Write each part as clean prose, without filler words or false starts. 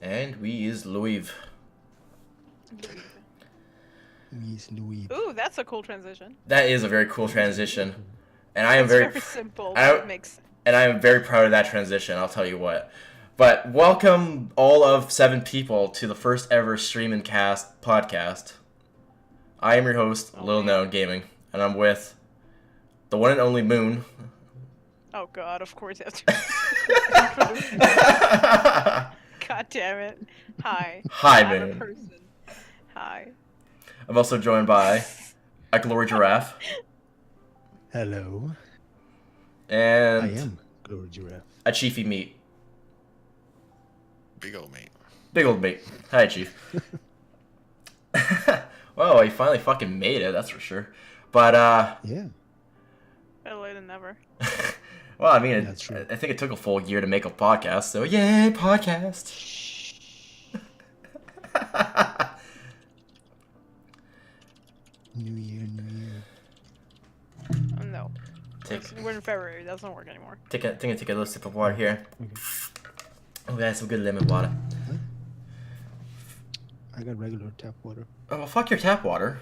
And we is Louis. Miss Louis. Ooh, that's a cool transition. That is a very cool transition, and I am It's very, very simple, I, but it makes sense. and I am very proud of that transition. I'll tell you what. But welcome all of 7 people to the first ever Stream and Cast podcast. I am your host, Lil Known Gaming, and I'm with the one and only Moon. Oh god, of course you have to. God damn it. Hi. Hi, I'm Moon. a person. Hi. I'm also joined by a Glory Giraffe. Hello. And I am Glory Giraffe. a Chiefy Meat. Big old mate. Big old mate. Hi, Chief. Well, he finally fucking made it, that's for sure. But, Yeah. Better late than never. well, I mean, That's true. I think it took a full year to make a podcast, so yay, podcast. New Year, New Year. Oh, no. We're in February. That doesn't work anymore. Take a little sip of water here. Okay. Oh, that's some good lemon water. I got regular tap water. Oh, well, fuck your tap water.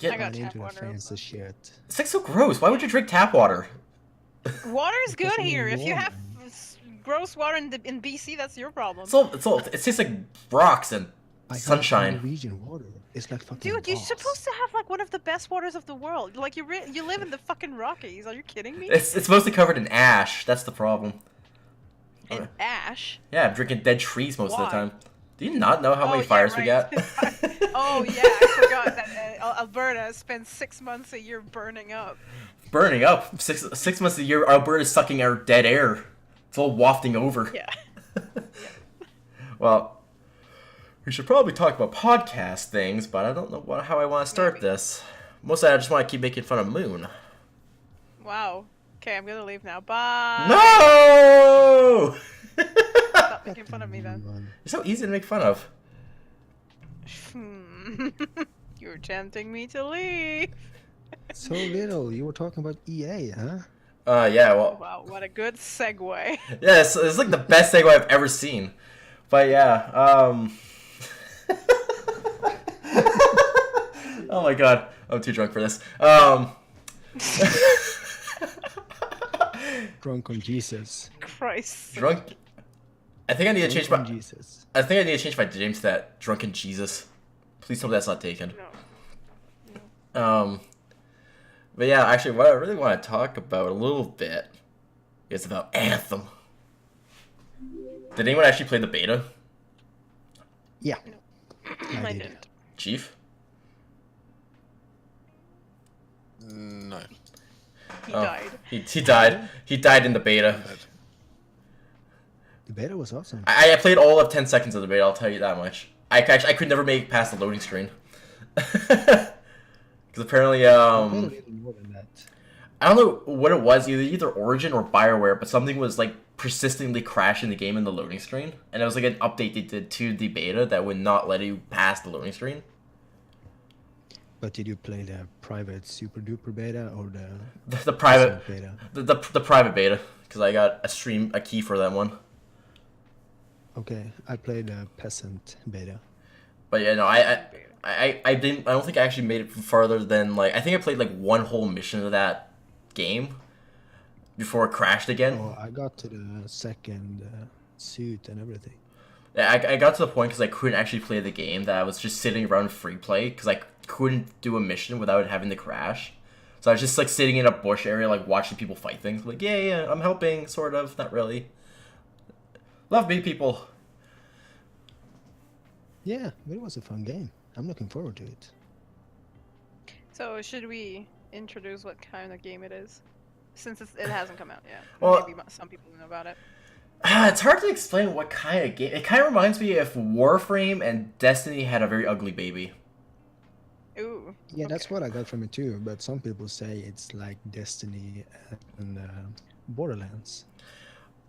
I got Not tap into the water. fancy shit. It's like so gross. Why would you drink tap water? Water is Because good I'm here. If you warm. have gross water in BC, that's your problem. It tastes like rocks and I have sunshine. Norwegian water. It's like fucking Dude, you're boss. supposed to have like one of the best waters of the world. Like you live in the fucking Rockies. Are you kidding me? It's mostly covered in ash. That's the problem. And ash. Yeah, I'm drinking dead trees most of the Why? time. Do you not know how many yeah, fires we right. got? Oh yeah, I forgot that Alberta spends 6 months a year burning up. Burning up. Six months a year, Alberta's sucking our dead air. It's all wafting over. Yeah. Well, we should probably talk about podcast things, but I don't know how I want to start Maybe. this. Mostly, I just want to keep making fun of Moon. Wow. Okay, I'm gonna leave now. Bye. No! Stop making fun of me then. Man. You're so easy to make fun of. You're tempting me to leave. So little. You were talking about EA, huh? Yeah, well, Wow, what a good segue. yeah, it's like the best segue I've ever seen. But yeah, oh my god, I'm too drunk for this. Drunk on Jesus. Christ. Drunk. I think I need to change Drunk my. on Jesus. I think I need to change my name to that. Drunken Jesus. Please tell me that's not taken. No. But yeah, actually, what I really want to talk about a little bit is about Anthem. Did anyone actually play the beta? Yeah. I did. didn't. Chief? No. He Oh, died. He died. He died in the beta. The beta was awesome. I played all of 10 seconds of the beta, I'll tell you that much. I could never make it past the loading screen. Because apparently, I played a little more than that. I don't know what it was, either Origin or BioWare, but something was like persistently crashing the game in the loading screen. And it was like an update they did to the beta that would not let you pass the loading screen. But did you play the private super duper beta or The private beta? the private beta, because I got a key for that one. Okay, I played the peasant beta. But yeah, no, I don't think I actually made it farther than like I think I played like one whole mission of that game before it crashed again. Oh, I got to the second suit and everything. Yeah, I got to the point because I couldn't actually play the game that I was just sitting around free play because I couldn't do a mission without it having to crash. So I was just like sitting in a bush area like watching people fight things. Like yeah, I'm helping, sort of, not really. Love me, people. Yeah, but it was a fun game. I'm looking forward to it. So should we introduce what kind of game it is? Since it hasn't come out yet. Well- Maybe some people know about it. It's hard to explain what kind of game. It kind of reminds me if Warframe and Destiny had a very ugly baby. Ooh. Yeah, that's okay. what I got from it too. But some people say it's like Destiny and Borderlands.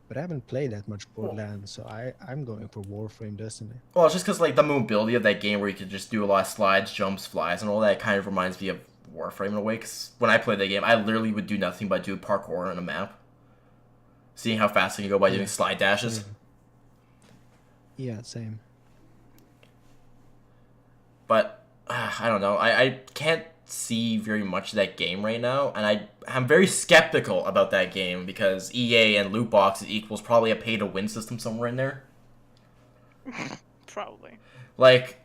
But I haven't played that much Borderlands, so I'm going for Warframe Destiny. Well, it's just because like the mobility of that game, where you could just do a lot of slides, jumps, flies, and all that, kind of reminds me of Warframe in a way. Because when I played that game, I literally would do nothing but do parkour on a map, seeing how fast I can go by doing slide dashes. Yeah, same. But I don't know. I can't see very much of that game right now, and I'm very skeptical about that game because EA and loot boxes equals probably a pay to win system somewhere in there. Probably. Like,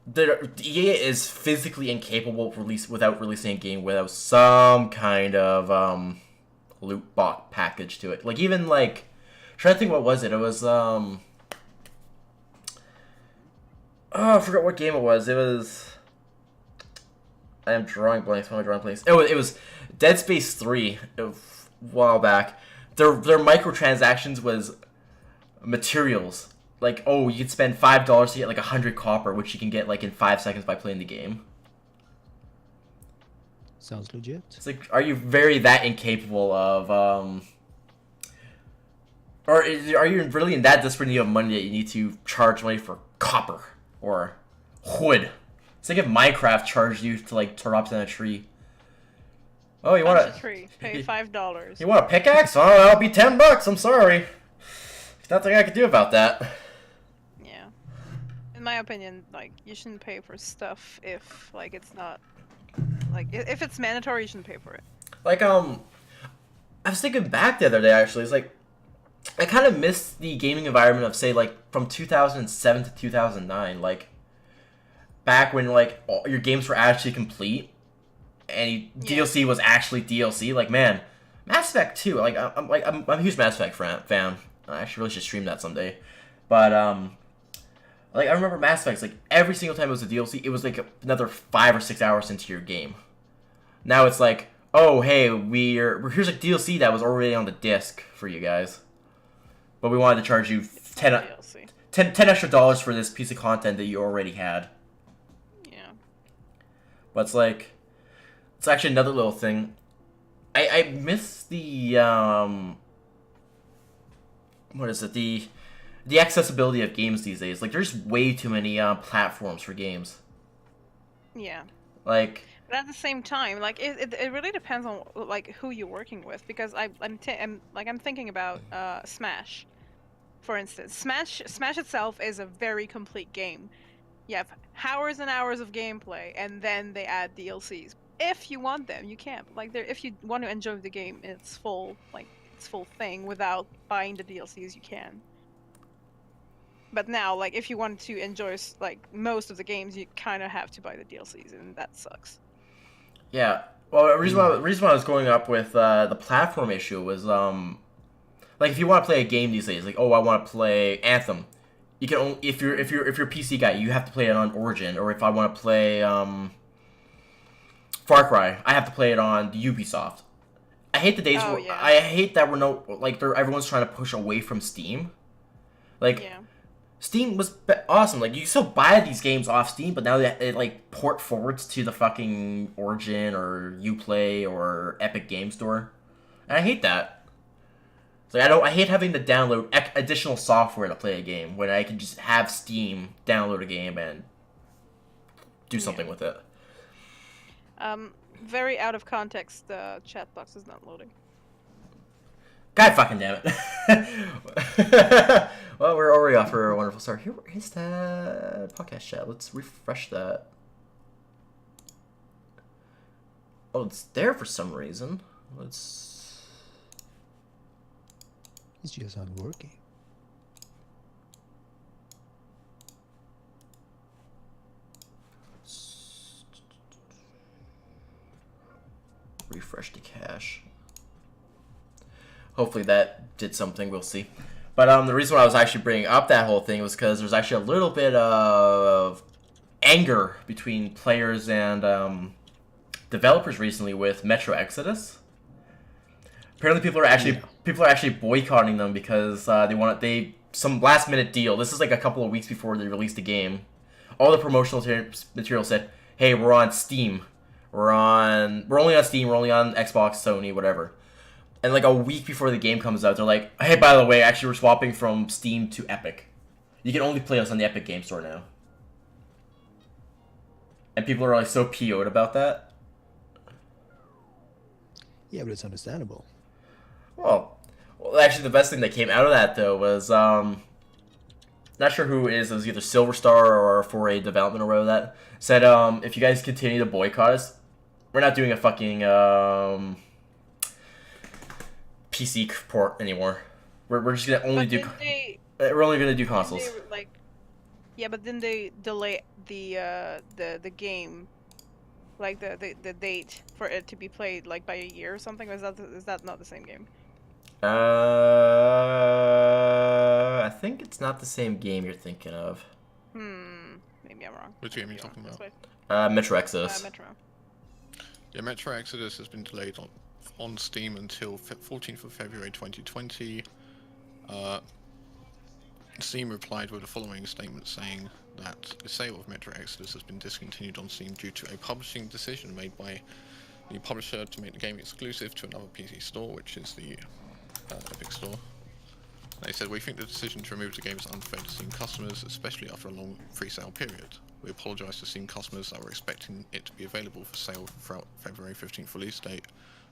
the EA is physically incapable of without releasing a game without some kind of loot box package to it. Like, even like, trying to think, what was it? It was oh, I forgot what game it was. It was, I am drawing blanks. What am I drawing blanks? It was Dead Space 3 a while back. Their microtransactions was materials. Like, oh, you could spend $5 to get like 100 copper, which you can get like in 5 seconds by playing the game. Sounds legit. It's like, are you very that incapable of or are you really in that desperate need of money that you need to charge money for copper or wood? It's like if Minecraft charged you to like turn up in a tree. Oh, you want Punch a tree. Pay $5. You want a pickaxe? Oh, that'll be $10. I'm sorry. There's nothing I could do about that. Yeah. In my opinion, like, you shouldn't pay for stuff if, like, it's not... Like, if it's mandatory, you shouldn't pay for it. Like, I was thinking back the other day, actually. It's like, I kind of miss the gaming environment of, say, like, from 2007 to 2009. Like, back when, like, all your games were actually complete. And DLC was actually DLC. Like, man, Mass Effect 2. Like, I'm a huge Mass Effect fan. I actually really should stream that someday. But, like, I remember Mass Effect, like, every single time it was a DLC, it was, like, another 5 or 6 hours into your game. Now it's like, oh, hey, here's a DLC that was already on the disc for you guys. But we wanted to charge you 10 extra dollars for this piece of content that you already had. Yeah. But it's like, it's actually another little thing. I miss the, what is it, the accessibility of games these days. Like, there's way too many platforms for games. Yeah. Like, but at the same time, like, it really depends on, like, who you're working with, because I'm thinking about Smash, for instance. Smash itself is a very complete game. You have hours and hours of gameplay, and then they add DLCs. If you want them, you can. Like, if you want to enjoy the game in its full thing without buying the DLCs, you can. But now, like, if you want to enjoy, like, most of the games, you kind of have to buy the DLCs, and that sucks. yeah. Well, the reason why I was going up with the platform issue was, like, if you want to play a game these days, like, oh, I want to play Anthem, you can only, if you're a PC guy, you have to play it on Origin, or if I want to play Far Cry, I have to play it on the Ubisoft. I hate the days where I hate that we're everyone's trying to push away from Steam. Like, Steam was awesome. Like, you can still buy these games off Steam, but now they like port forwards to the fucking Origin or Uplay or Epic Game Store, and I hate that. It's like, I hate having to download additional software to play a game when I can just have Steam download a game and do something with it. Very out of context, the chat box is not loading. God fucking damn it. Well, we're already off for a wonderful start. Here is that podcast chat. Let's refresh that. Oh, it's there for some reason. It's just not working. Refresh the cache. Hopefully that did something. We'll see. But the reason why I was actually bringing up that whole thing was because there's actually a little bit of anger between players and developers recently with Metro Exodus. Apparently, people are actually boycotting them because some last minute deal. This is like a couple of weeks before they released the game. All the promotional material said, "Hey, we're on Steam. We're only on Steam. We're only on Xbox, Sony, whatever." And like a week before the game comes out, they're like, "Hey, by the way, actually, we're swapping from Steam to Epic. You can only play us on the Epic Game Store now." And people are like so PO'd about that. Yeah, but it's understandable. Well, actually, the best thing that came out of that though was not sure who it is. It was either Silver Star or 4A Development or whatever that said. If you guys continue to boycott us, we're not doing a fucking PC port anymore. We're just gonna only do. We're only gonna do consoles. Like, yeah, but then they delay the game, like the date for it to be played like by a year or something. Or is that not the same game? I think it's not the same game you're thinking of. Maybe I'm wrong. Which game are you talking about? Metro Exodus. Metro. Yeah, Metro Exodus has been delayed on Steam until 14th of February 2020. Steam replied with the following statement saying that the sale of Metro Exodus has been discontinued on Steam due to a publishing decision made by the publisher to make the game exclusive to another PC store, which is the Epic Store. They said, "We think the decision to remove the game is unfair to Steam customers, especially after a long free-sale period. We apologise to Steam customers that were expecting it to be available for sale throughout February 15th release date,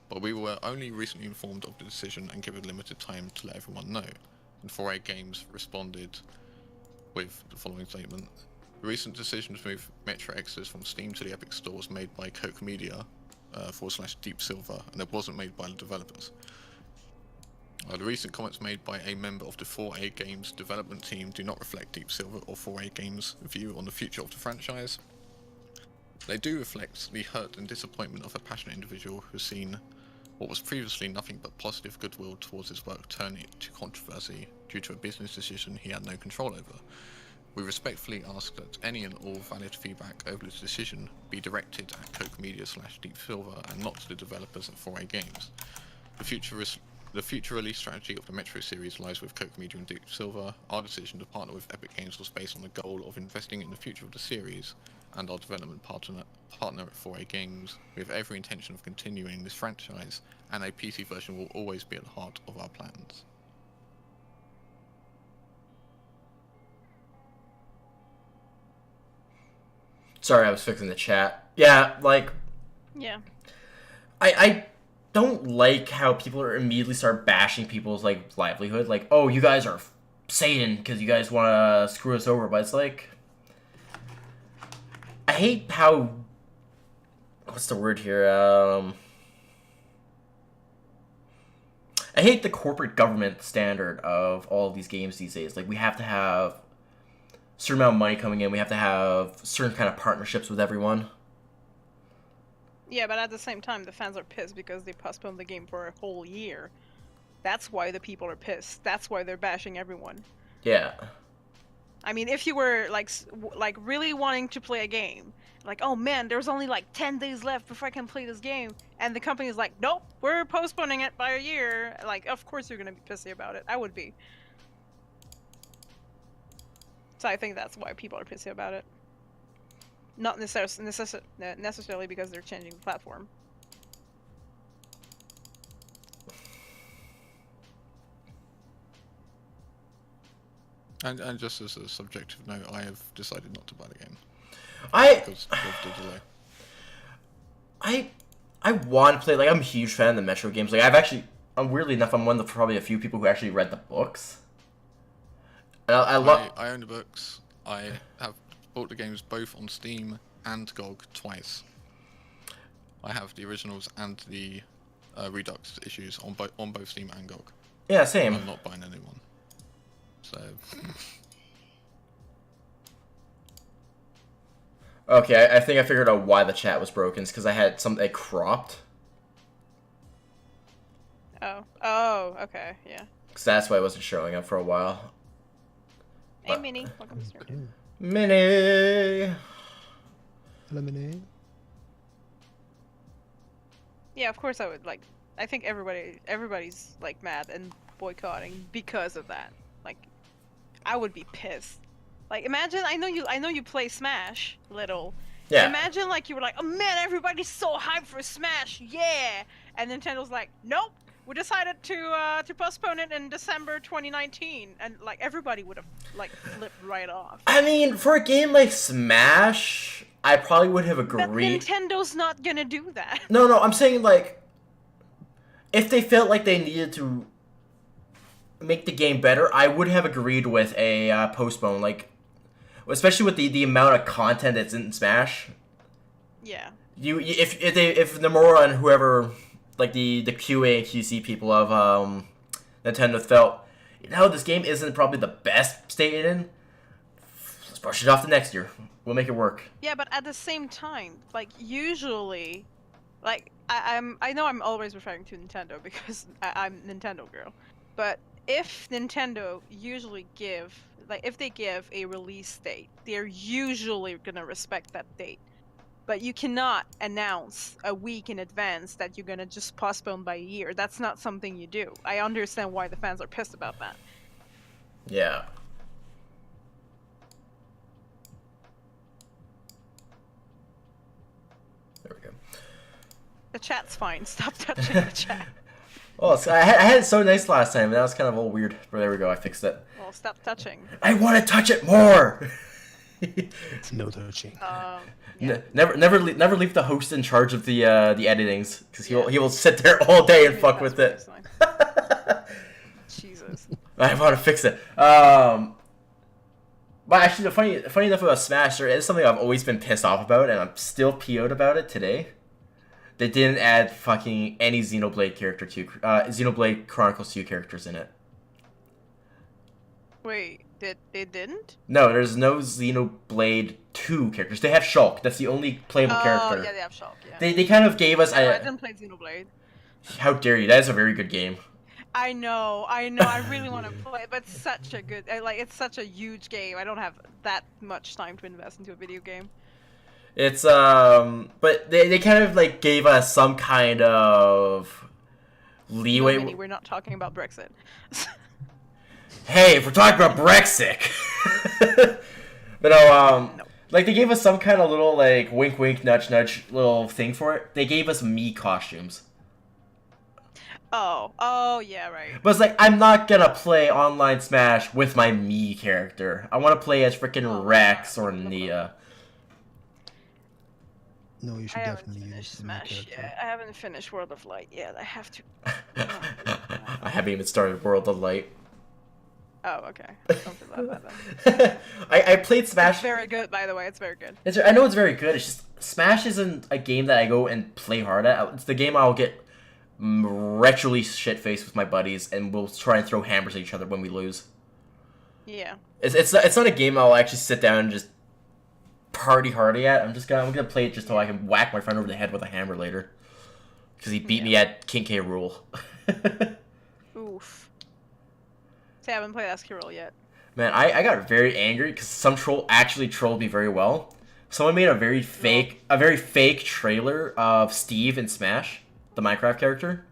but we were only recently informed of the decision and given limited time to let everyone know." And 4A Games responded with the following statement: "The recent decision to move Metro Exodus from Steam to the Epic Store was made by Koch Media / Deep Silver, and it wasn't made by the developers. The recent comments made by a member of the 4A Games development team do not reflect Deep Silver or 4A Games' view on the future of the franchise. They do reflect the hurt and disappointment of a passionate individual who has seen what was previously nothing but positive goodwill towards his work turn to controversy due to a business decision he had no control over. We respectfully ask that any and all valid feedback over this decision be directed at Koch Media / Deep Silver and not to the developers at 4A Games. The future release strategy of the Metro series lies with Koch Media and Deep Silver. Our decision to partner with Epic Games was based on the goal of investing in the future of the series and our development partner at 4A Games. We have every intention of continuing this franchise, and a PC version will always be at the heart of our plans." Sorry, I was fixing the chat. Yeah, like, Yeah. I don't like how people are immediately start bashing people's like livelihood. Like, oh, you guys are Satan because you guys want to screw us over. But it's like, I hate how, what's the word here? I hate the corporate government standard of all of these games these days. Like, we have to have a certain amount of money coming in. We have to have certain kind of partnerships with everyone. Yeah, but at the same time, the fans are pissed because they postponed the game for a whole year. That's why the people are pissed. That's why they're bashing everyone. Yeah. I mean, if you were like really wanting to play a game, like, oh man, there's only like 10 days left before I can play this game, and the company's like, nope, we're postponing it by a year. Like, of course you're gonna be pissy about it. I would be. So I think that's why people are pissy about it. Not necessarily because they're changing the platform. And just as a subjective note, I have decided not to buy the game. Because of the delay. I want to play, like, I'm a huge fan of the Metro games. Like, weirdly enough, I'm one of probably a few people who actually read the books. I own the books. I have bought the games both on Steam and GOG twice. I have the originals and the Redux issues on both Steam and GOG. Yeah, same. I'm not buying any one. So. Okay, I think I figured out why the chat was broken. It's because I had something cropped. Oh, okay, yeah. Because that's why it wasn't showing up for a while. Hey, Minnie, welcome to Okay. Minnie! Lemonade. Yeah, of course I would, like, I think everybody's like mad and boycotting because of that. Like, I would be pissed. Like, imagine, I know you play Smash, little. Yeah. Imagine, like, you were like, oh man, everybody's so hyped for Smash, yeah! And Nintendo's like, nope, we decided to postpone it in December 2019, and, like, everybody would have, like, flipped right off. I mean, for a game like Smash, I probably would have agreed. But Nintendo's not gonna do that. No, I'm saying, like, if they felt like they needed to make the game better, I would have agreed with a postpone, like, especially with the amount of content that's in Smash. Yeah. If Nomura and whoever, like the QA and QC people of Nintendo felt, this game isn't probably the best state in, let's brush it off the next year. We'll make it work. Yeah, but at the same time, like usually, like I know I'm always referring to Nintendo because I'm Nintendo girl, but if Nintendo usually if they give a release date, they're usually gonna respect that date. But you cannot announce a week in advance that you're gonna just postpone by a year. That's not something you do. I understand why the fans are pissed about that. Yeah. There we go. The chat's fine. Stop touching the chat. Oh, so I had it so nice last time, and that was kind of all weird. But there we go, I fixed it. Well, stop touching. I want to touch it more! No touching. Yeah. Never leave the host in charge of the editings, because he will sit there all day and Maybe fuck with it. Jesus. I want to fix it. But actually, the funny enough about Smash, there is something I've always been pissed off about, and I'm still PO'd about it today. They didn't add fucking any Xenoblade Xenoblade Chronicles 2 characters in it. Wait, they didn't? No, there's no Xenoblade 2 characters. They have Shulk. That's the only playable character. Oh, yeah, they have Shulk, yeah. They kind of gave us. No, I didn't play Xenoblade. How dare you? That is a very good game. I know. I really want to play it, but it's such a good, it's such a huge game. I don't have that much time to invest into a video game. It's but they kind of like gave us some kind of leeway. No, Minnie, we're not talking about Brexit. Hey, if we're talking about Brexit, but no, like they gave us some kind of little like wink, wink, nudge, nudge little thing for it. They gave us Mii costumes. Oh, yeah, right. But it's like, I'm not gonna play online Smash with my Mii character. I want to play as freaking Rex or Nia. No, you should I haven't definitely finished use the Mii Smash character. yet. I haven't finished World of Light yet. I have to. I haven't even started World of Light. Oh, okay. Something about that then. I played Smash. It's very good, by the way. It's very good. I know it's very good. It's just Smash isn't a game that I go and play hard at. It's the game I'll get retroly shit-faced with my buddies, and we'll try and throw hammers at each other when we lose. Yeah. It's not a game I'll actually sit down and just party hardy at. I'm gonna play it just so I can whack my friend over the head with a hammer later, because he beat me at King K. Rool. Oof. See, I haven't played Escarole yet. Man, I got very angry because some troll actually trolled me very well. Someone made a very fake trailer of Steve in Smash, the Minecraft character.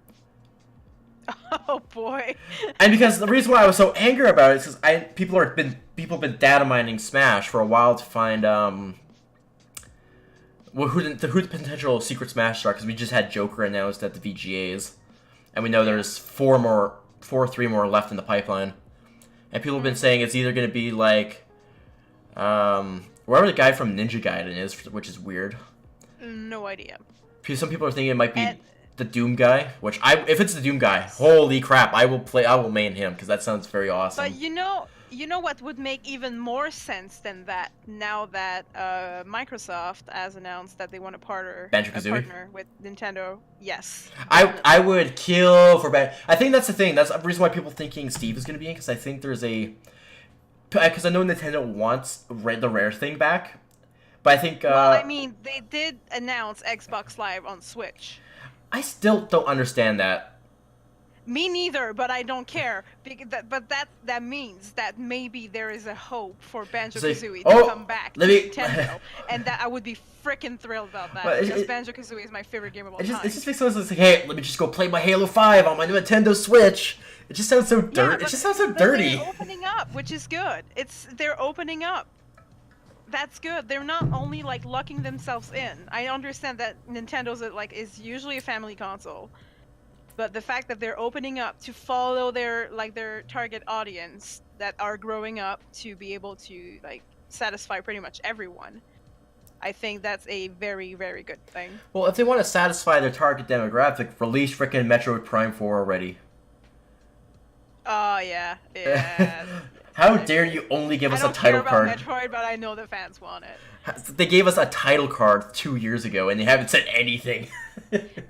Oh boy. And because the reason why I was so angry about it is because people have been data mining Smash for a while to find who the potential secret Smash are, because we just had Joker announced at the VGAs, and we know there's three more left in the pipeline, and people have been saying it's either going to be like wherever the guy from Ninja Gaiden is, which is weird. No idea. Some people are thinking it might be the Doom guy, which if it's the Doom guy, holy crap, I will main him, because that sounds very awesome. But you know what would make even more sense than that, now that Microsoft has announced that they want to partner with Nintendo. Yes. I would kill for I think that's the thing. That's the reason why people thinking Steve is going to be in, because I think there's because I know Nintendo wants the Rare thing back, but I think well, I mean, they did announce Xbox Live on Switch. I still don't understand that. Me neither, but I don't care. But that means that maybe there is a hope for Banjo-Kazooie to come back to Nintendo, and that I would be freaking thrilled about that, because Banjo-Kazooie is my favorite game of all time. It just makes sense. It's like, hey, let me just go play my Halo 5 on my Nintendo Switch. It just sounds so dirty. Yeah, it just sounds so dirty. They're opening up, which is good. They're opening up. That's good. They're not only like locking themselves in. I understand that Nintendo's is usually a family console, but the fact that they're opening up to follow their target audience that are growing up to be able to satisfy pretty much everyone, I think that's a very, very good thing. Well, if they want to satisfy their target demographic, release frickin' Metroid Prime 4 already. Oh yeah, yeah. How dare you only give I us don't a title care card? about Metroid, but I know the fans want it. They gave us a title card 2 years ago, and they haven't said anything.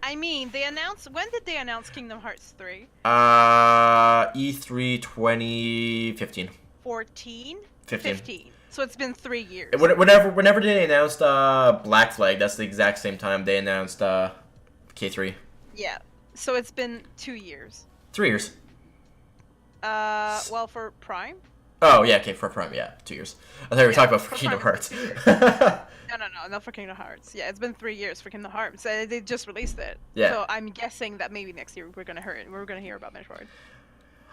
I mean, they announced. When did they announce Kingdom Hearts 3? E3 2015. 14? 15. So it's been 3 years. Whenever they announced Black Flag, that's the exact same time they announced K3. Yeah. So it's been 2 years. 3 years. Well, for Prime? Oh yeah, okay, for Prime, yeah, 2 years. I thought we were talking about for Kingdom Prime, Hearts. No, not for Kingdom Hearts. Yeah, it's been 3 years for Kingdom Hearts. They just released it. Yeah. So I'm guessing that maybe next year we're gonna hear about Metroid.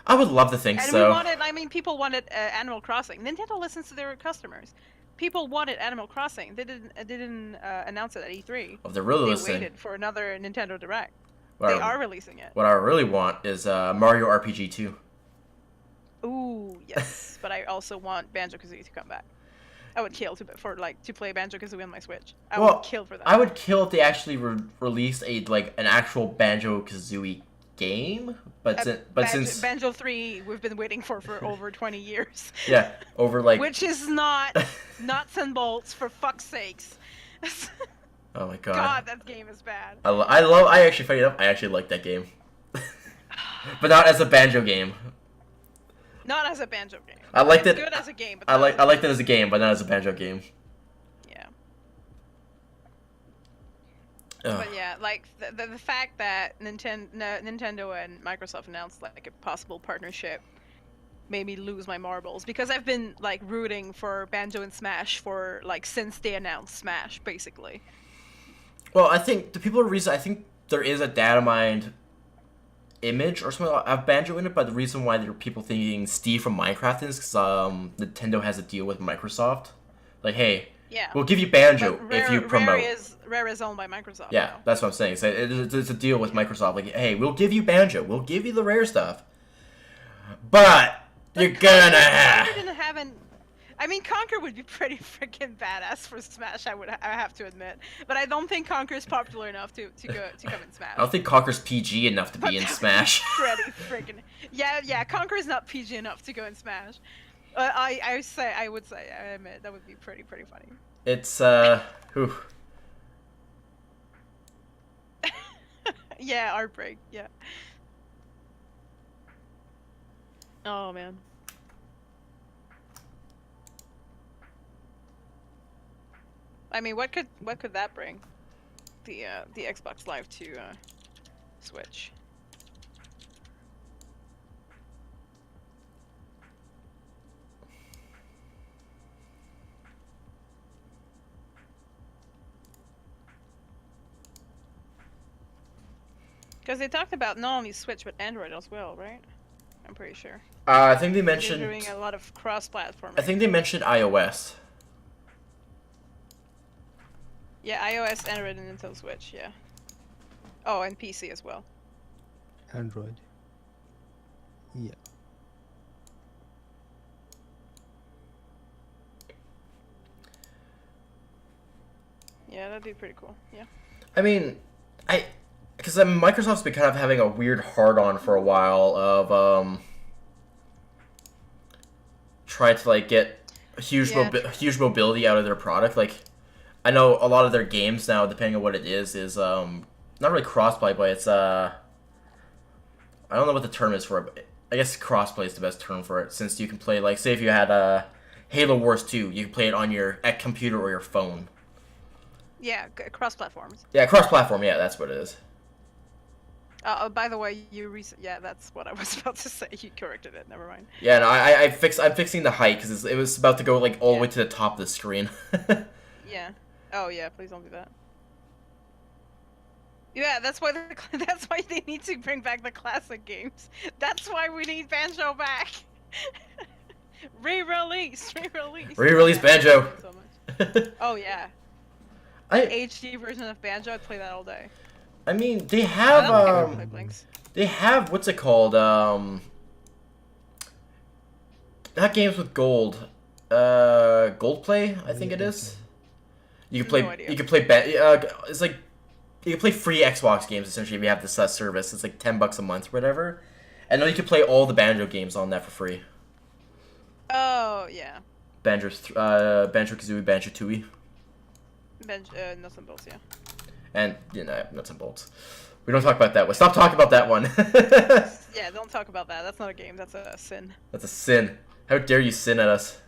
I would love to think And so. we wanted. I mean, people wanted Animal Crossing. Nintendo listens to their customers. People wanted Animal Crossing. They didn't announce it at E3. If they're really They listening, waited for another Nintendo Direct. what They I- are releasing it. what I really want is Mario RPG 2. Ooh, yes. But I also want Banjo-Kazooie to come back. I would kill to play Banjo-Kazooie on my Switch. I Well, would kill for that. I would kill if they actually released an actual Banjo Kazooie game, but since Banjo 3 we've been waiting for over 20 years. yeah, over Which is not nuts and bolts, for fuck's sakes. oh my god, God, that game is bad. I actually funny enough, I actually like that game, but not as a Banjo game. Not as a Banjo game. I liked It's it. good as a game, but I not as a liked it as a game, but not as a Banjo game. Yeah. Ugh. But yeah, like the fact that Nintendo and Microsoft announced like a possible partnership made me lose my marbles, because I've been like rooting for Banjo and Smash for like since they announced Smash, basically. Well, I think I think there is a data mined image or something of Banjo in it, but the reason why there are people thinking Steve from Minecraft is because Nintendo has a deal with Microsoft. Like, hey, Yeah. we'll give you Banjo But if you promote. Rare is owned by Microsoft. Yeah, now. that's what I'm saying. So it's a deal with Microsoft. Like, hey, we'll give you Banjo, we'll give you the Rare stuff, but you're gonna Conker have. didn't have an. I mean, Conker would be pretty freaking badass for Smash. I have to admit, but I don't think Conker is popular enough to come in Smash. I don't think Conker's PG enough to be in Smash. Pretty freaking. Yeah. Conker is not PG enough to go in Smash. I admit that would be pretty funny. It's whew. Yeah, Heartbreak. Yeah. Oh man. I mean, what could that bring? The Xbox Live to Switch. Because they talked about not only Switch but Android as well, right? I'm pretty sure. I think they They're mentioned. doing a lot of cross-platform. I think they mentioned iOS. Yeah, iOS, Android, and Nintendo Switch. Yeah. Oh, and PC as well. Android. Yeah. Yeah, that'd be pretty cool. Yeah. I mean, because Microsoft's been kind of having a weird hard-on for a while of trying to like get huge huge mobility out of their product. Like, I know a lot of their games now, depending on what it is not really crossplay, but it's I don't know what the term is for it. But I guess crossplay is the best term for it, since you can play, like, say if you had Halo Wars 2, you can play it on your computer or your phone. Yeah, cross-platforms. Yeah, cross-platform. Yeah, that's what it is. By the way, yeah, that's what I was about to say. You corrected it. Never mind. Yeah, no, I'm fixing the height because it was about to go like all the way to the top of the screen. Yeah. Oh yeah, please don't do that. Yeah, that's why that's why they need to bring back the classic games. That's why we need Banjo back. Re-release. Re-release Banjo. So much. Oh yeah. HD version of Banjo, I'd play that all day. I mean, they I have don't think I would play Blinks. they have what's it called? Not games with gold. Gold Play, I think it is. You can play. No idea. You can play. It's like you can play free Xbox games essentially if you have this service. It's like $10 a month or whatever, I know you can play all the Banjo games on that for free. Oh yeah. Banjo Kazooie, Banjo Tooie, Nuts and bolts. Yeah. and nuts and bolts. We don't talk about that one. Stop talking about that one. Yeah, don't talk about that. That's not a game. That's a sin. That's a sin. How dare you sin at us?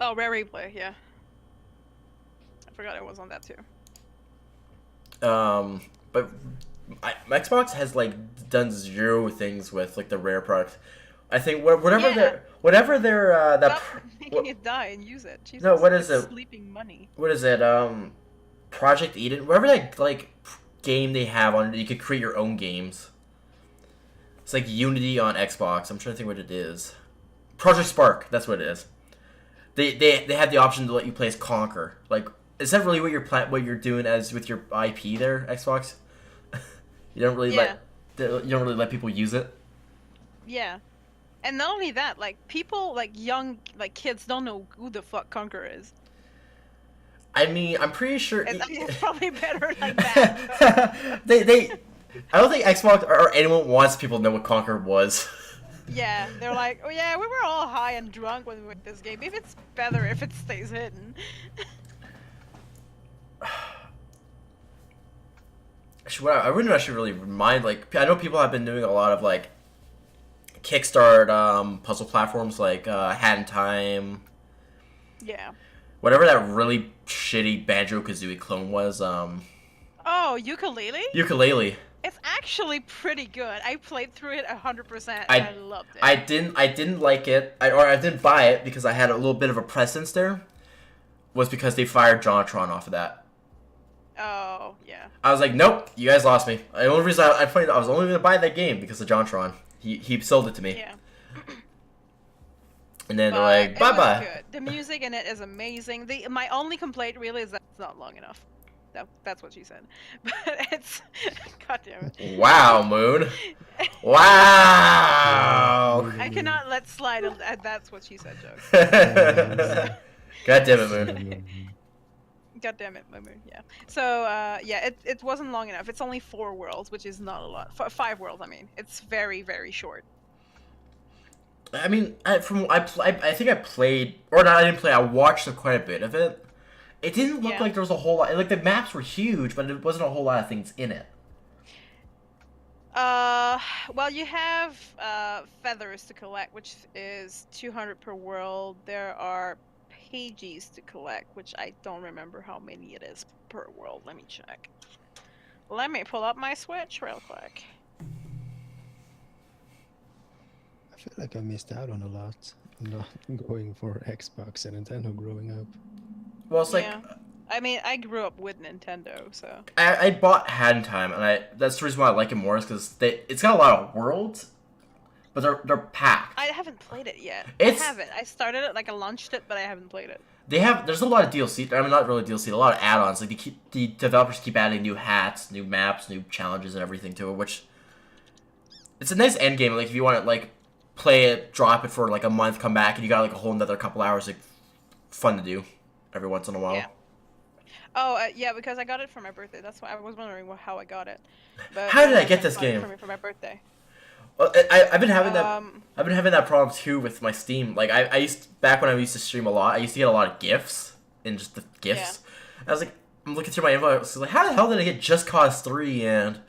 Oh, Rare Replay. Yeah. I forgot it was on that too. But my Xbox has like done zero things with like the Rare product. I think whatever their Stop making it die and use it. Jesus, No, what is it's it? Sleeping money. What is it? Project Eden. Whatever that like game they have on, you could create your own games. It's like Unity on Xbox. I'm trying to think what it is. Project Spark. That's what it is. They have the option to let you play as Conquer. Like, is that really what you're doing as with your IP there, Xbox? You don't really let people use it. Yeah. And not only that, like people, like young, like kids don't know who the fuck Conquer is. I mean, I'm pretty sure. It's probably better like that. I don't think Xbox or anyone wants people to know what Conquer was. Yeah, they're like, oh yeah, we were all high and drunk when we were this game. Maybe it's better if it stays hidden. Actually, I should really remind, like, I know people have been doing a lot of like Kickstart puzzle platforms like Hat in Time. Yeah. Whatever that really shitty Banjo-Kazooie clone was. Oh, Ukulele? Ukulele. It's actually pretty good. I played through it 100% and I loved it. I didn't like it. I didn't buy it because I had a little bit of a presence there. Was because they fired Jontron off of that. Oh, yeah. I was like, nope, you guys lost me. The only reason I was only gonna buy that game because of Jontron. He sold it to me. Yeah. And then they're like, bye bye. Good. The music in it is amazing. My only complaint really is that it's not long enough. That's what she said. But it's God damn it. Wow, Moon. Wow. I cannot let slide a that's what she said joke. God damn it, Moon. God damn it, my moon. Yeah. So yeah, it wasn't long enough. It's only 4 worlds, which is not a lot. 5 worlds, I mean. It's very, very short. I mean, I think I played, or not. I didn't play. I watched quite a bit of it. It didn't look like there was a whole lot. Like the maps were huge, but it wasn't a whole lot of things in it. Well, you have feathers to collect, which is 200 per world. There are pages to collect, which I don't remember how many it is per world. Let me check. Let me pull up my Switch real quick. I feel like I missed out on a lot. Not going for Xbox and Nintendo growing up. Well, it's like I mean, I grew up with Nintendo, so I bought Hat in Time, and that's the reason why I like it more is because it's got a lot of worlds, but they're packed. I haven't played it yet. I I started it, like I launched it, but I haven't played it. There's a lot of DLC. I mean, not really DLC. A lot of add-ons. Like the developers keep adding new hats, new maps, new challenges, and everything to it. Which it's a nice end game. Like if you want to like play it, drop it for like a month, come back, and you got like a whole another couple hours. Like fun to do every once in a while. Yeah. Oh yeah, because I got it for my birthday. That's why I was wondering how I got it. But how did I get this game? For my birthday. Well, I've been having that. I've been having that problem too with my Steam. Like I used back when I used to stream a lot. I used to get a lot of gifts and just the gifts. Yeah. I was like, I'm looking through my inbox. I was like, how the hell did I get Just Cause 3 and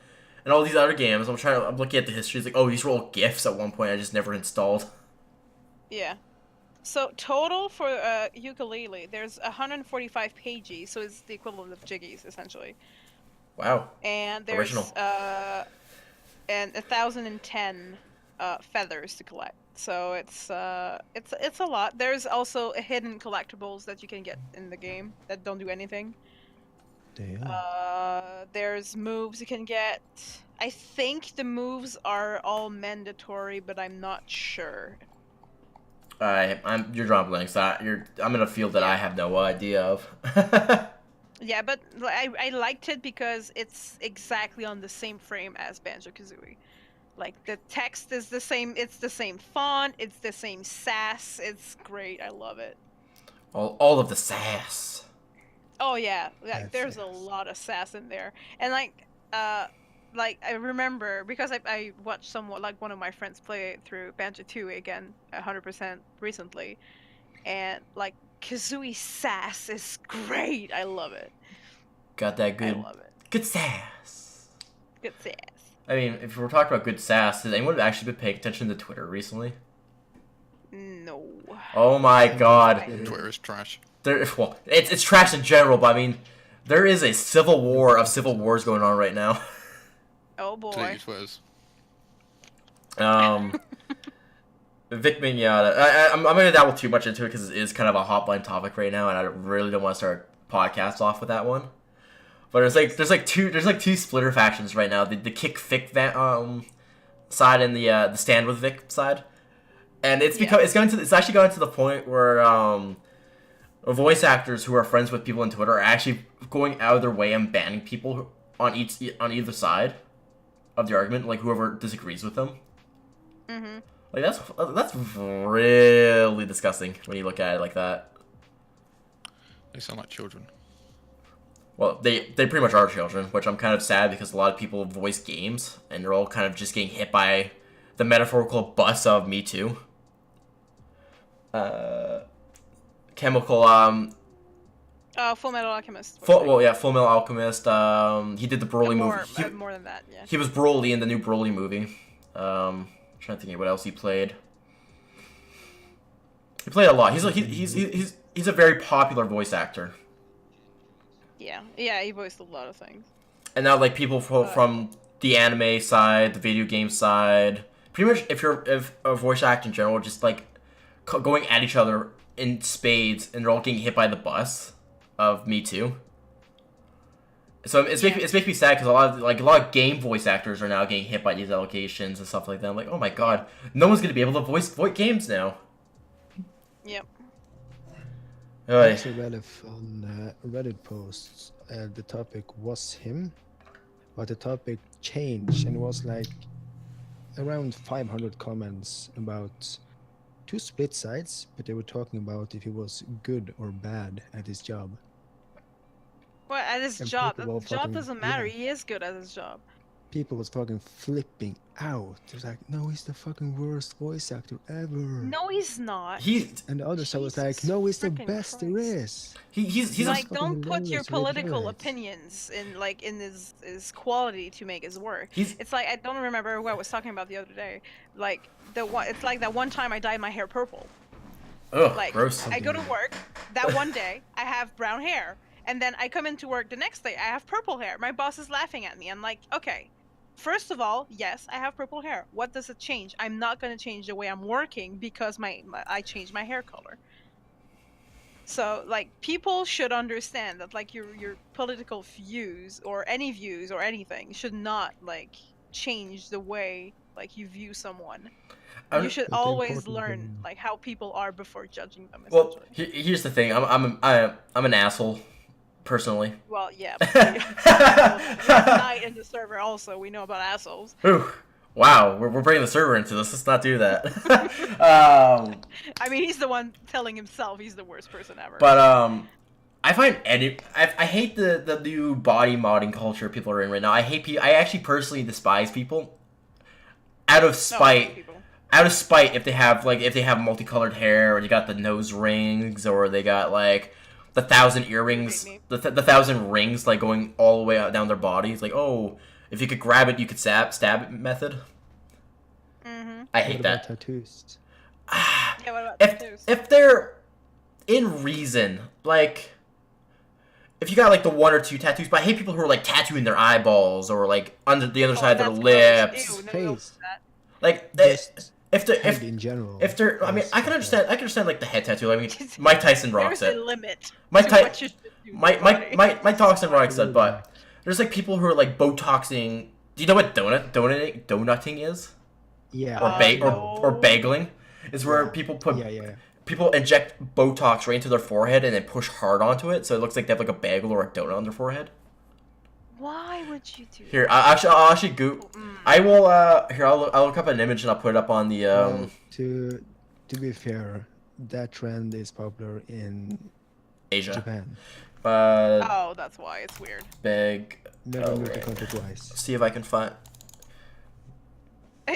all these other games? I'm looking at the history. It's like, oh, these were all gifts at one point. I just never installed. Yeah. So total for Ukulele, there's 145 pages, so it's the equivalent of Jiggies essentially. Wow. And there's original. And 1,010 feathers to collect. So it's a lot. There's also hidden collectibles that you can get in the game that don't do anything. Damn. There's moves you can get. I think the moves are all mandatory, but I'm not sure. You're drawing blanks. I'm in a field that I have no idea of. Yeah, but I liked it because it's exactly on the same frame as Banjo-Kazooie. Like, the text is the same, it's the same font, it's the same sass, it's great, I love it. All of the sass. Oh yeah, there's a lot of sass in there. And like, like I remember because I watched someone like one of my friends play it through Banjo 2 again 100% recently, and like Kazooie sass is great. I love it. Got that I good, love it. good sass. Good sass. I mean, if we're talking about good sass, has anyone actually been paying attention to Twitter recently? No. Oh my god. Twitter is trash. Well, it's trash in general, but I mean, there is a civil war of civil wars going on right now. Oh boy. Please, Twitters. Vic Mignogna. I'm gonna dabble too much into it because it is kind of a hotline topic right now, and I really don't want to start podcasts off with that one. But there's two splitter factions right now. The Kick Vic side and the Stand with Vic side, and it's actually gotten to the point where voice actors who are friends with people on Twitter are actually going out of their way and banning people on either side of the argument, like whoever disagrees with them. Mm-hmm. Like that's really disgusting when you look at it like that. They sound like children. Well, they pretty much are children, which I'm kind of sad because a lot of people voice games and they're all kind of just getting hit by the metaphorical bus of Me Too. Chemical Full Metal Alchemist. Full Metal Alchemist. He did the Broly movie. More than that, yeah. He was Broly in the new Broly movie. Trying to think of what else he played. He played a lot. He's a very popular voice actor. Yeah, he voiced a lot of things. And now, like, people from the anime side, the video game side, pretty much if a voice actor in general, just like going at each other in spades, and they're all getting hit by the bus of Me Too. So it's making me sad because a lot of game voice actors are now getting hit by these allegations and stuff like that. I'm like, oh my god, no one's gonna be able to voice games now. Yep. I also read on Reddit posts. The topic was him, but the topic changed and it was like around 500 comments about two split sides, but they were talking about if he was good or bad at his job. Well, at his And job. people were The job fucking- doesn't matter. yeah. He is good at his job. People was fucking flipping out. It was like, no, he's the fucking worst voice actor ever. No, he's not. And the other side was like, Jesus no, he's the frickin' best there Christ. is. He's Like, fucking don't put your hilarious, political ridiculous. opinions in his quality to make his work. He's- It's like I don't remember what I was talking about the other day. Like it's like that one time I dyed my hair purple. ugh, Like gross. I go to work that one day I have brown hair, and then I come into work the next day I have purple hair. My boss is laughing at me. I'm like, okay. First of all, yes, I have purple hair. What does it change? I'm not going to change the way I'm working because I changed my hair color. So, like, people should understand that, like, your political views or anything should not, like, change the way, like, you view someone. You should But the always important learn, thing- like, how people are before judging them, Well, essentially. here's the thing. I'm an asshole, personally. Well, yeah. But tonight in the server also, we know about assholes. Ooh, wow, we're bringing the server into this. Let's not do that. I mean, he's the one telling himself he's the worst person ever. But I find I hate the new body modding culture people are in right now. I actually personally despise people out of No, spite. people. Out of spite, if they have multicolored hair, or they got the nose rings, or they got like the 1,000 earrings, the 1,000 rings like going all the way out down their bodies. Like, oh, if you could grab it, you could stab it method. Mm-hmm. I What hate about that. tattoos? Yeah, what about If tattoos? if they're in reason, like if you got like the one or two tattoos, but I hate people who are like tattooing their eyeballs or like under the other side of their that's lips. gross. Ew, no, Face. don't do that. Like they, Just if they're head in general. if they're, I mean, Yes, I can okay. understand like the head tattoo. I mean, Mike Tyson rocks There's a it. limit Mike to Ty- what you should do. to your body. Mike Tyson rocks it, but there's like people who are like Botoxing. Do you know what donutting is? Yeah. Or no. or bagling is where Yeah. people people inject Botox right into their forehead and then push hard onto it, so it looks like they have like a bagel or a donut on their forehead. Why would you do Here, I'll actually go. Mm. I will. Here, I'll look up an image and I'll put it up on the. Well, to be fair, that trend is popular in Asia. Japan. Oh, that's why it's weird. Big. Never Oh, moved the right. country twice. See if I can find.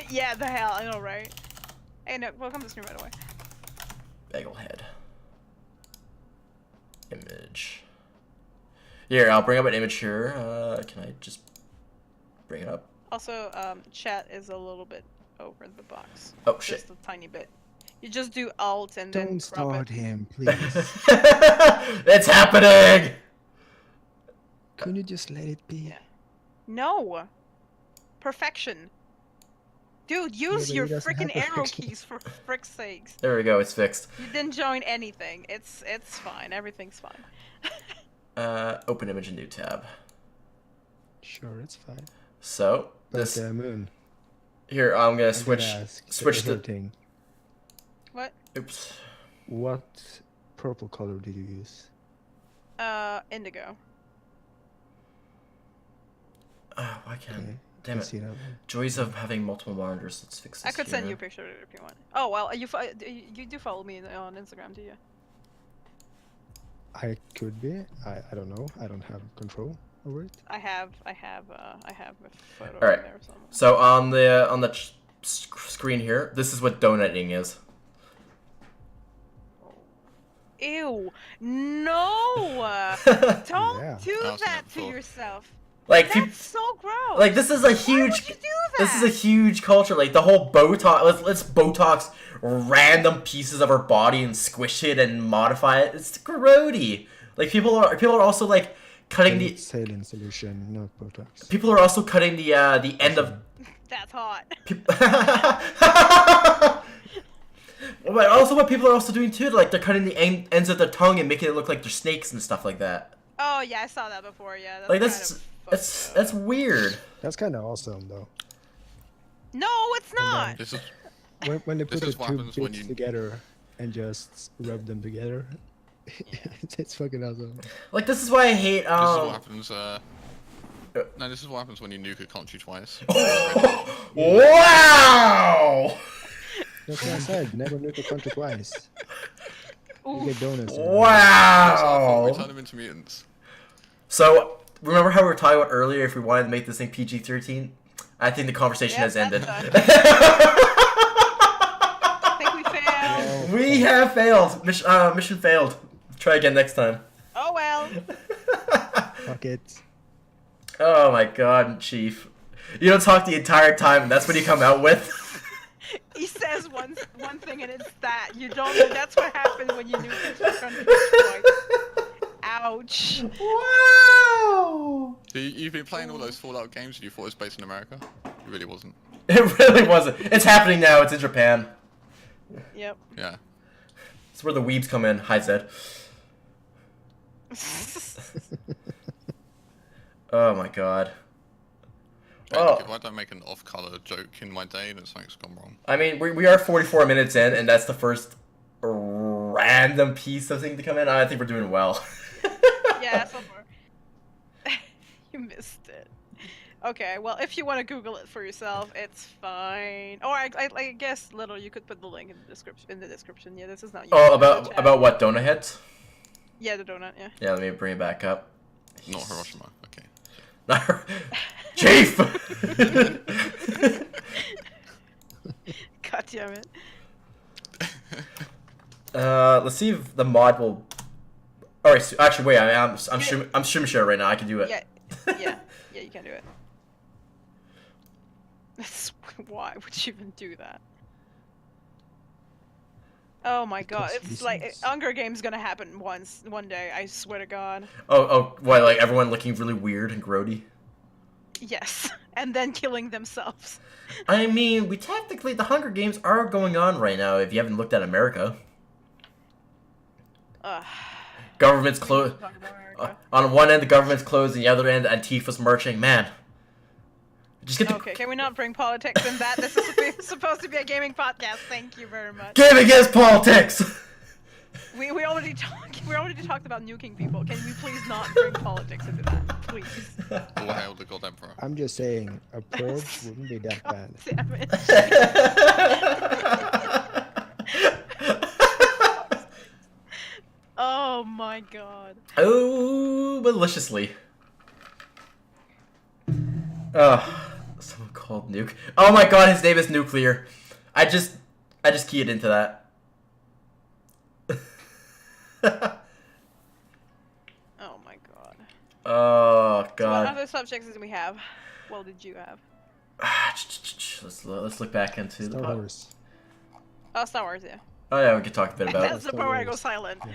Yeah, the hell, I know, right? Hey, no, welcome to the stream right away. Bagel image. Here, I'll bring up an image here. Can I just bring it up? Also, chat is a little bit over the box. Oh shit! Just a tiny bit. You just do Alt and then Don't crop start it. him, please. It's happening. Couldn't you just let it be? Yeah. No. Perfection. Dude, use but he your doesn't freaking have arrow perfection. keys for frick's sakes. There we go. It's fixed. You didn't join anything. It's fine. Everything's fine. Open image in new tab. Sure, it's fine. So But this Moon, here I'm gonna I'm switch. gonna ask switch the the. thing. What? Oops. What purple color did you use? Indigo. Why can't? Okay, Damn I it. see that one. Joys of having multiple monitors. Let's fix this. I could send you a here. picture if you want. Oh well, you do follow me on Instagram, do you? I could be. I don't know. I don't have control over it. I have a photo All right. in there somewhere. So on the screen here, this is what donating is. Ew! No! Don't Yeah. do That was that not to cool. yourself. Like, That's so gross. like this is a Why huge. would you do that? This is a huge culture. Like the whole Botox. Let's Botox random pieces of our body and squish it and modify it. It's grody. Like people are also like cutting the. Saline solution, not Botox. People are also cutting the end of. That's hot. But also, what people are also doing too, like they're cutting the ends of their tongue and making it look like they're snakes and stuff like that. Oh yeah, I saw that before. Yeah. That's Like kind that's of that's fucked that's up. weird. That's kind of awesome though. No, it's not. This is When they put This the is what two happens when bits you- together and just rub them together, it's fucking awesome. Like this is why I hate. this is what happens. No, this is what happens when you nuke a country twice. Wow! That's what I said. Never nuke a country twice. You get donuts. Wow! Turn them into mutants. So remember how we were talking about earlier? If we wanted to make this thing PG-13, I think the conversation Yep, has ended. that's I think we failed. We have failed. Mission failed. Try again next time. Oh well. Fuck it. Oh my god, Chief. You don't talk the entire time, and that's what you come out with? He says one thing and it's that. You don't. That's what happens when you nuke into a country twice. Ouch. Wow! So you've been playing all those Fallout games and you thought it was based in America? It really wasn't. It really wasn't. It's happening now. It's in Japan. Yep. Yeah. It's where the weebs come in. Hi, Zed. Oh my god. Oh. If I don't make an off-color joke in my day, then something's gone wrong. I mean, we are 44 minutes in, and that's the first random piece of thing to come in. I think we're doing well. Yeah, so far. You missed it. Okay, well, if you want to Google it for yourself, it's fine. Or I guess, Little, you could put the link in the description. Yeah, this is not. Oh, YouTube, chat. about what, donut heads? Yeah, the donut. Yeah. Yeah, let me bring it back up. Not Hiroshima. Okay. Chief! God damn it. Let's see if the mod will. Alright, so actually, wait. I'm stream share right now. I can do it. Yeah, yeah, you can do it. Why would you even do that? Oh my god, Because it's like reasons. Hunger Games gonna happen one day. I swear to God. Oh, what? Like everyone looking really weird and grody? Yes, and then killing themselves. I mean, the Hunger Games are going on right now. If you haven't looked at America, Ugh. government's closed. Talk about America. On one end, the government's closed, and the other end, Antifa's marching. Man, just get the Okay, can we not bring politics in that? This is supposed to be a gaming podcast. Thank you very much. gaming is politics. We already talked about nuking people. Can we please not bring politics into that, please? All hail the God Emperor. I'm just saying, a purge wouldn't be that bad. Damn it. Oh Oh my god. Oh, maliciously. Someone called Nuke. Oh my god, his name is Nuclear. I just keyed into that. Oh my god. Oh So what god. other subjects did we have? Well, did you have? Let's look back into Star the. Wars. Oh, Star Wars, yeah. Oh yeah, we could talk a bit about. That's the Star part where I go Wars. silent. Yeah.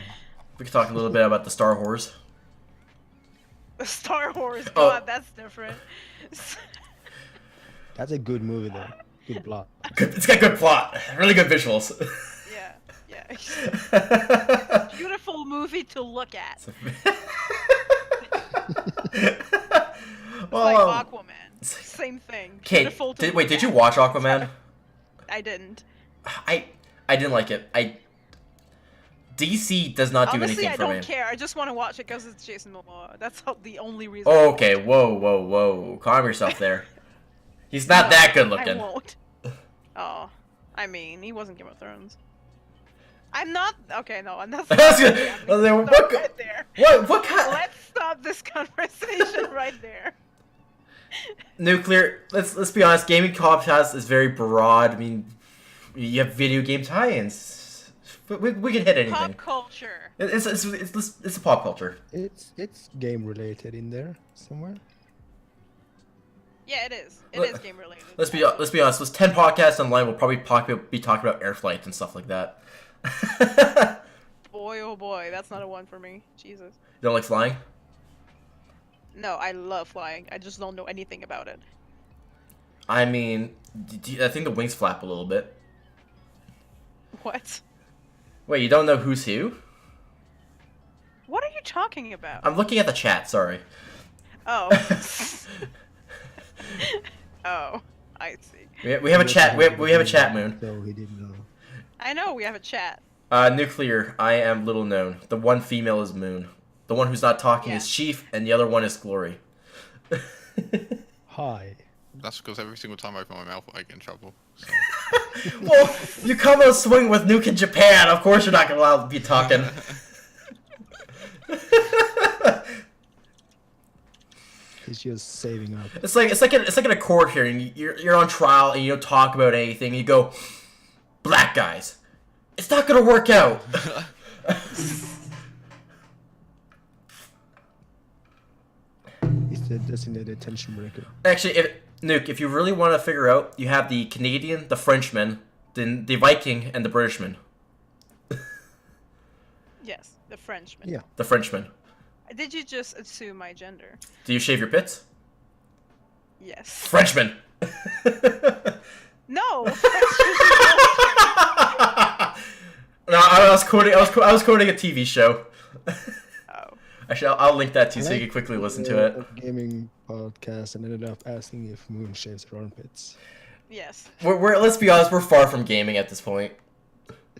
We could talk a little bit about the Star Wars. Star Wars, Oh. god, that's different. That's a good movie though. Good plot. It's got good plot, really good visuals. Yeah, yeah. Beautiful movie to look at. Well, Like Aquaman. Same thing. okay. Beautiful to Wait, look did you at. watch Aquaman? I didn't. I didn't like it. DC does not do Honestly, anything I for don't me. care. I just want to watch it because it's Jason Momoa. That's the only reason. Oh, okay. Whoa. Calm yourself there. He's not No, that good I looking. won't. Oh, I mean, he wasn't Game of Thrones. I'm not. Okay, no, I'm not. I was gonna- Yeah, I was like, stop what right there. What kind? Let's stop this conversation right there. Nuclear. Let's be honest. Gaming podcast is very broad. I mean, you have video game tie-ins. We can hit anything. Pop culture. It's a pop culture. It's game related in there somewhere. Yeah, it is. It Let- is game related. Let's be honest. With 10 podcasts online, we'll probably be talking about air flights and stuff like that. Boy, oh boy, that's not a one for me. Jesus. You don't like flying? No, I love flying. I just don't know anything about it. I mean, I think the wings flap a little bit. What? Wait, you don't know who's who? What are you talking about? I'm looking at the chat. Sorry. Oh. Oh, I see. We have a chat. We have a chat, Moon. So he didn't know. I know we have a chat. Nuclear. I am little known. The one female is Moon. The one who's not talking Yeah. is Chief, and the other one is Glory. Hi. That's because every single time I open my mouth, I get in trouble. So. Well, you come out swing with Nuke in Japan. Of course, you're not gonna allow to be talking. He's just saving up. It's like in a court hearing. You're on trial and you don't talk about anything. You go, black guys. It's not gonna work out. He's the designated attention breaker. Actually, Nuke, if you really want to figure out, you have the Canadian, the Frenchman, the Viking, and the Britishman. Yes, the Frenchman. Yeah. The Frenchman. Did you just assume my gender? Do you shave your pits? Yes. Frenchman. No. No, I was quoting. I was quoting a TV show. Oh. Actually, I'll link that to you so you can quickly listen to it. A gaming podcast and ended up asking if Moon shaves her armpits. Yes. Let's be honest, we're far from gaming at this point.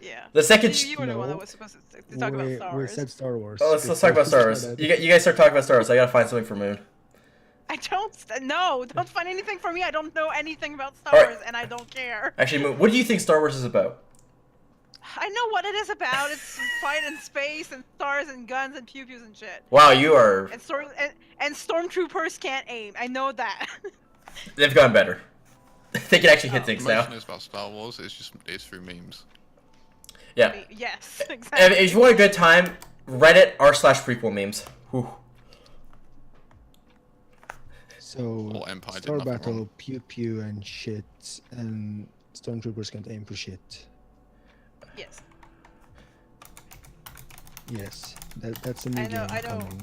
Yeah. The second. You were the one that No. was supposed to talk about Star We Wars. said Star Wars. Oh, let's talk about Star Wars. You guys start talking about Star Wars. I gotta find something for Moon. I don't. No, don't find anything for me. I don't know anything about Star Alright. Wars, and I don't care. Actually, Moon, what do you think Star Wars is about? I know what it is about. It's fight in space and stars and guns and pew pews and shit. Wow, you are. And stormtroopers can't aim. I know that. They've gotten better. They can actually hit Oh. things The now. most is about Star Wars. It's through memes. Yeah. Yes, If exactly. you want a good time, Reddit r/prequel memes. Whew. So, Or Empire did Star nothing Battle, wrong. pew pew and shit, and stormtroopers can't aim for shit. Yes. Yes, that's a new I know- game I know. coming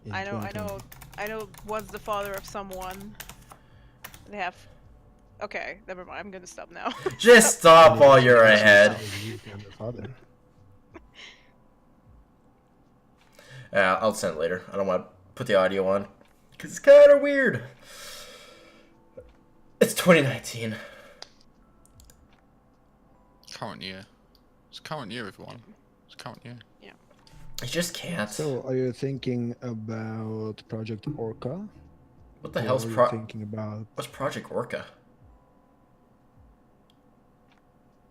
in I know. 2020. I know. One's the father of someone. They have. Okay, never mind. I'm gonna stop now. Just stop while you're That's ahead. how you become the father. Yeah, I'll send it later. I don't want to put the audio on. Because it's kind of weird. It's 2019. Current year. It's current year, everyone. It's current year. I just can't. So, are you thinking about Project Orca? What the Or hell's are you Pro... thinking about What's Project Orca?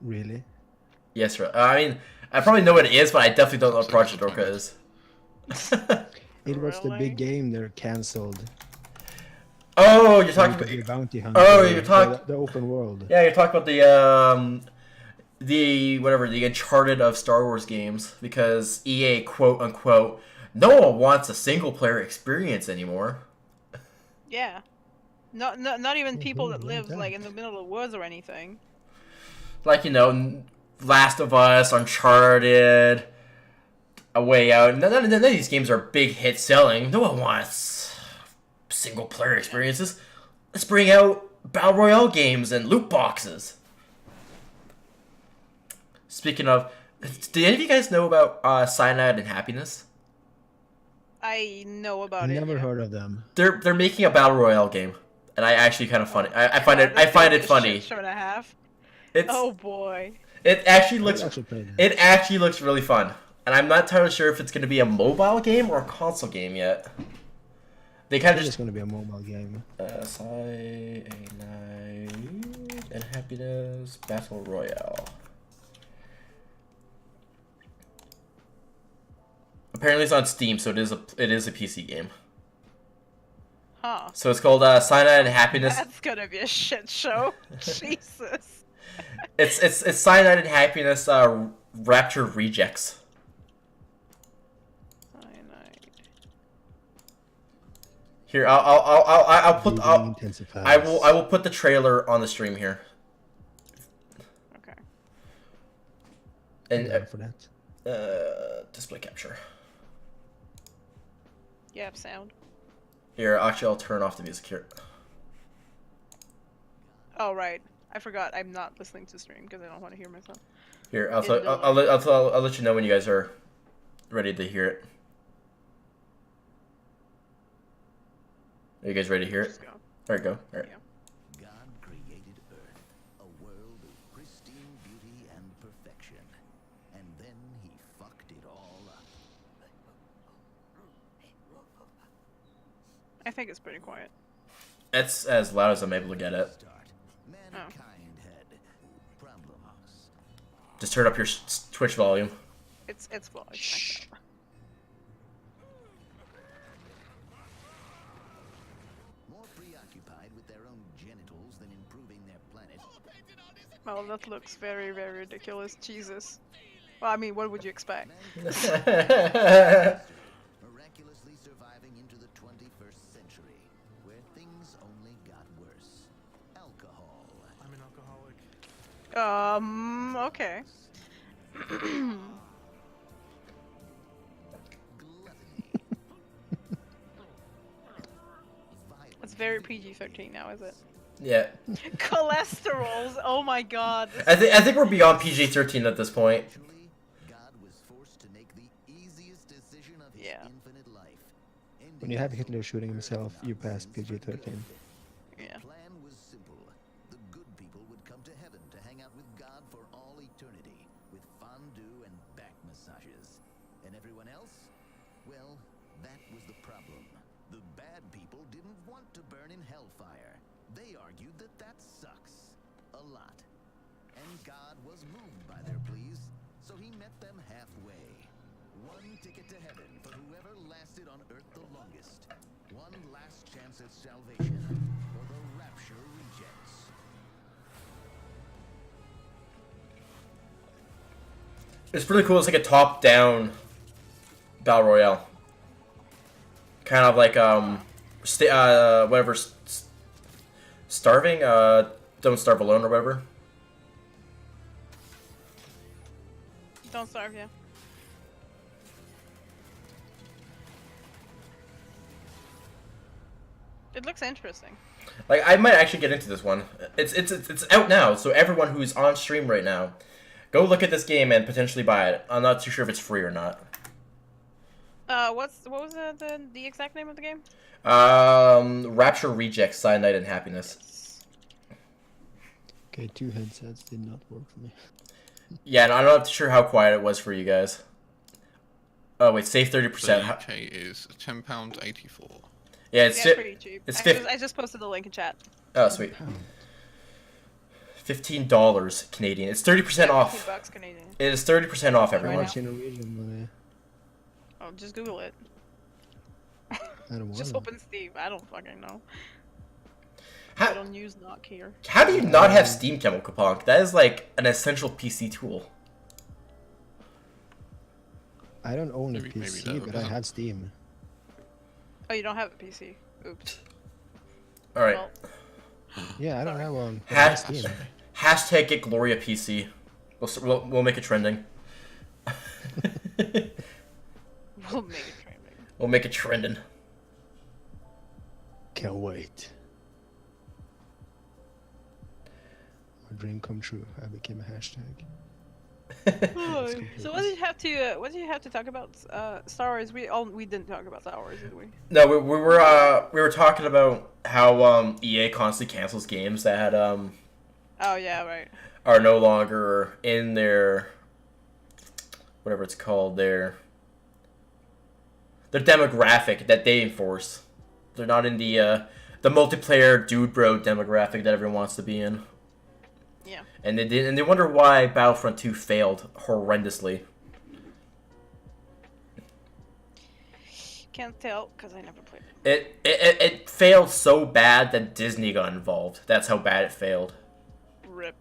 really? Yes, I mean, I probably know what it is, but I definitely don't know what Project Orca is. It was the Really? big game they're cancelled. Oh, you're talking You could about be bounty hunter. Oh, you're talking. the open world. Yeah, you're talking about the whatever, the Uncharted of Star Wars games, because EA, quote unquote, no one wants a single player experience anymore. Yeah. Not even people that who live want like that? in the middle of the woods or anything. Like, you know, Last of Us, Uncharted, A Way Out. None of these games are big hit selling. No one wants single player experiences. Let's bring out Battle Royale games and loot boxes. Speaking of, did any of you guys know about Cyanide and Happiness? I know I about it. never yeah. heard of them. They're making a Battle Royale game, and I actually kind of funny. I find God, it I that's find gonna it be a funny. shit show and a half. It's Oh boy. it actually I looks actually played it. it actually looks really fun, and I'm not entirely sure if it's going to be a mobile game or a console game yet. They I kind of think it's just gonna be a mobile game. Cyanide and Happiness Battle Royale. Apparently, it's on Steam, so it is a PC game. Huh. So it's called Cyanide and Happiness. That's gonna be a shit show. Jesus. It's Cyanide and Happiness Rapture Rejects. Cyanide. Here, I'll put Breathing intensifies. I will put the trailer on the stream here. Okay. And Yeah, for that. display capture. You have sound. Here, actually, I'll turn off the music here. Oh right. I forgot. I'm not listening to stream because I don't want to hear myself. Here, It I'll let you know when you guys are ready to hear it. Are you guys ready to hear it? Just go. There you go. All right. Yeah. God created Earth, a world of pristine beauty and perfection. And then he fucked it all up. I think it's pretty quiet. It's as loud as I'm able to get it. Start. Mankind had problems. Just turn up your Twitch volume. It's well. It's not More preoccupied with their own genitals than improving their planet. Well, that looks very, very ridiculous. Jesus. Well, I mean, what would you expect? Miraculously surviving into the 21st century, where things only got worse. Alcohol. I'm an alcoholic. Okay. It's very PG-13 now, is it? Yeah, Cholesterols. Oh my God. I think we're beyond PG-13 at this point. Eventually, God was forced to make the easiest decision of his Yeah. infinite life. When you have Hitler shooting himself, you pass PG-13. Yeah. The plan was simple. The good people would come to heaven to hang out with God for all eternity, with fondue and back massages. And everyone else? Well, that was the problem. The bad people didn't want to burn in hellfire. They argued that that sucks. A lot. And God was moved by their pleas, so he met them halfway. One ticket to heaven for whoever lasted on earth the longest. One last chance at salvation for the Rapture rejects. It's really cool. It's like a top-down battle royale, kind of like whatever, starving, don't starve alone or whatever. Don't starve, yeah. It looks interesting. Like, I might actually get into this one. It's out now, so everyone who's on stream right now, go look at this game and potentially buy it. I'm not too sure if it's free or not. What was the exact name of the game? Rapture Rejects, Cyanide and Happiness. Okay, 2 headsets did not work for me. Yeah, and I'm not sure how quiet it was for you guys. Oh wait, save 30%. The UK is £10.84. Yeah, it's Yeah, pretty cheap. it's I just posted the link in chat. Oh, sweet. $15 Canadian. It's 30% off. $15 Canadian. It is 30% off, How everyone. much in Norwegian money? Oh, just Google it. I don't Just want open Steam. I don't fucking know. I How, don't use Knock here. how do you not have Steam, Chemical Punk? That is like an essential PC tool. I don't own a Maybe that PC, would but I help. had Steam. Oh, you don't have a PC. Oops. All right. Well, Yeah, I don't Sorry. have one. But I have Has- Steam. Hashtag get Gloria PC. We'll make it trending. we'll make it trending. We'll make it trending. Can't wait. My dream come true. I became a hashtag. So what did you have to talk about? Star Wars. We didn't talk about Star Wars, did we? No, we were talking about how EA constantly cancels games that had Oh yeah, right. are no longer in their whatever it's called their demographic that they enforce. They're not in the multiplayer dude bro demographic that everyone wants to be in. Yeah. And they wonder why Battlefront 2 failed horrendously. Can't tell because I never played it. It failed so bad that Disney got involved. That's how bad it failed. Rip.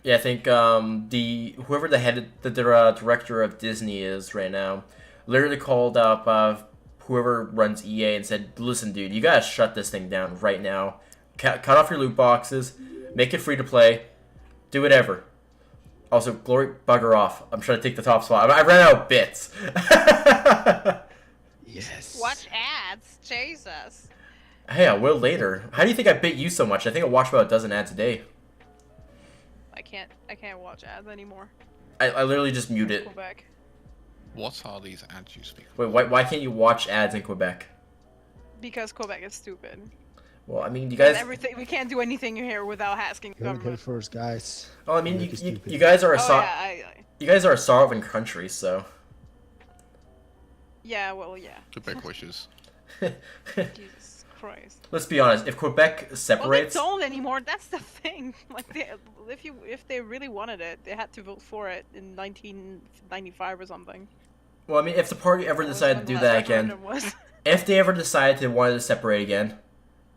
Yeah, I think whoever the director of Disney is right now, literally called up whoever runs EA and said, "Listen, dude, you gotta shut this thing down right now. Cut off your loot boxes, make it free to play, do whatever." Also, Glory, bugger off. I'm trying to take the top spot. I ran out of bits. Yes. Watch ads, Jesus. Hey, I will later. How do you think I bit you so much? I think I watch about a dozen ads a day. I can't watch ads anymore. I literally just mute it. Quebec. What are these ads you speak? Wait, why can't you watch ads in Quebec? Because Quebec is stupid. Well, I mean, you And guys. everything we can't do anything here without asking the You heard it here government. first, guys. Well, I mean, Quebec is stupid. you guys are a Oh yeah, you guys are a sovereign country, so. yeah. Well, yeah. Quebec wishes. Jesus Christ. Let's be honest. If Quebec Well, separates, they don't anymore. That's the thing. Like, if they really wanted it, they had to vote for it in 1995 or something. well, I mean, if the party ever That was decided when to do the that last again, referendum was. if they ever decided to want to separate again,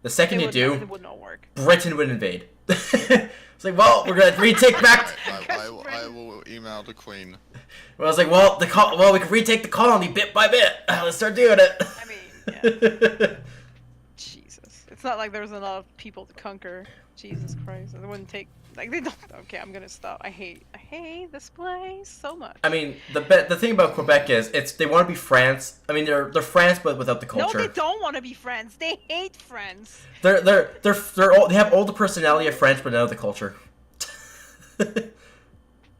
the second you It do, would not work. Britain would invade. It's like, well, we're gonna retake back. I will email the Queen. Well, I was like, well, we can retake the colony bit by bit. Let's start doing it. I mean, yeah. Jesus. It's not like there's enough people to conquer. Jesus Christ. It wouldn't take. Like, they don't. Okay, I'm gonna stop. I hate this place so much. I mean, the thing about Quebec is they want to be France. I mean, they're France, but without the No, culture. they don't want to be friends. They hate friends. They have all the personality of French, but none of the culture.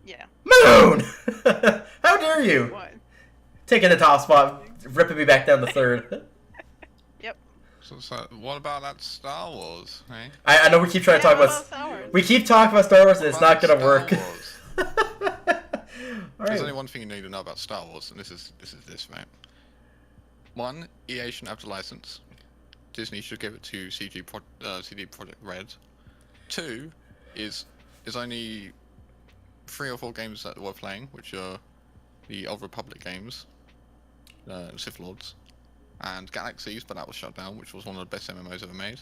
Yeah. Moon! How dare you? What? Taking the top spot, ripping me back down to third. Yep. So what about that Star Wars? Eh? I know we keep trying to talk Yeah, about. Star Wars. We keep talking about Star Wars, and it's not gonna Star work. Wars. All There's only right. one thing you need to know about Star Wars, and this is this, right? One, EA shouldn't have the license. Disney should give it to CD Projekt Red. Two, is there's only 3 or 4 games that we're playing, which are the Old Republic games, Sith Lords, and Galaxies, but that was shut down, which was one of the best MMOs ever made.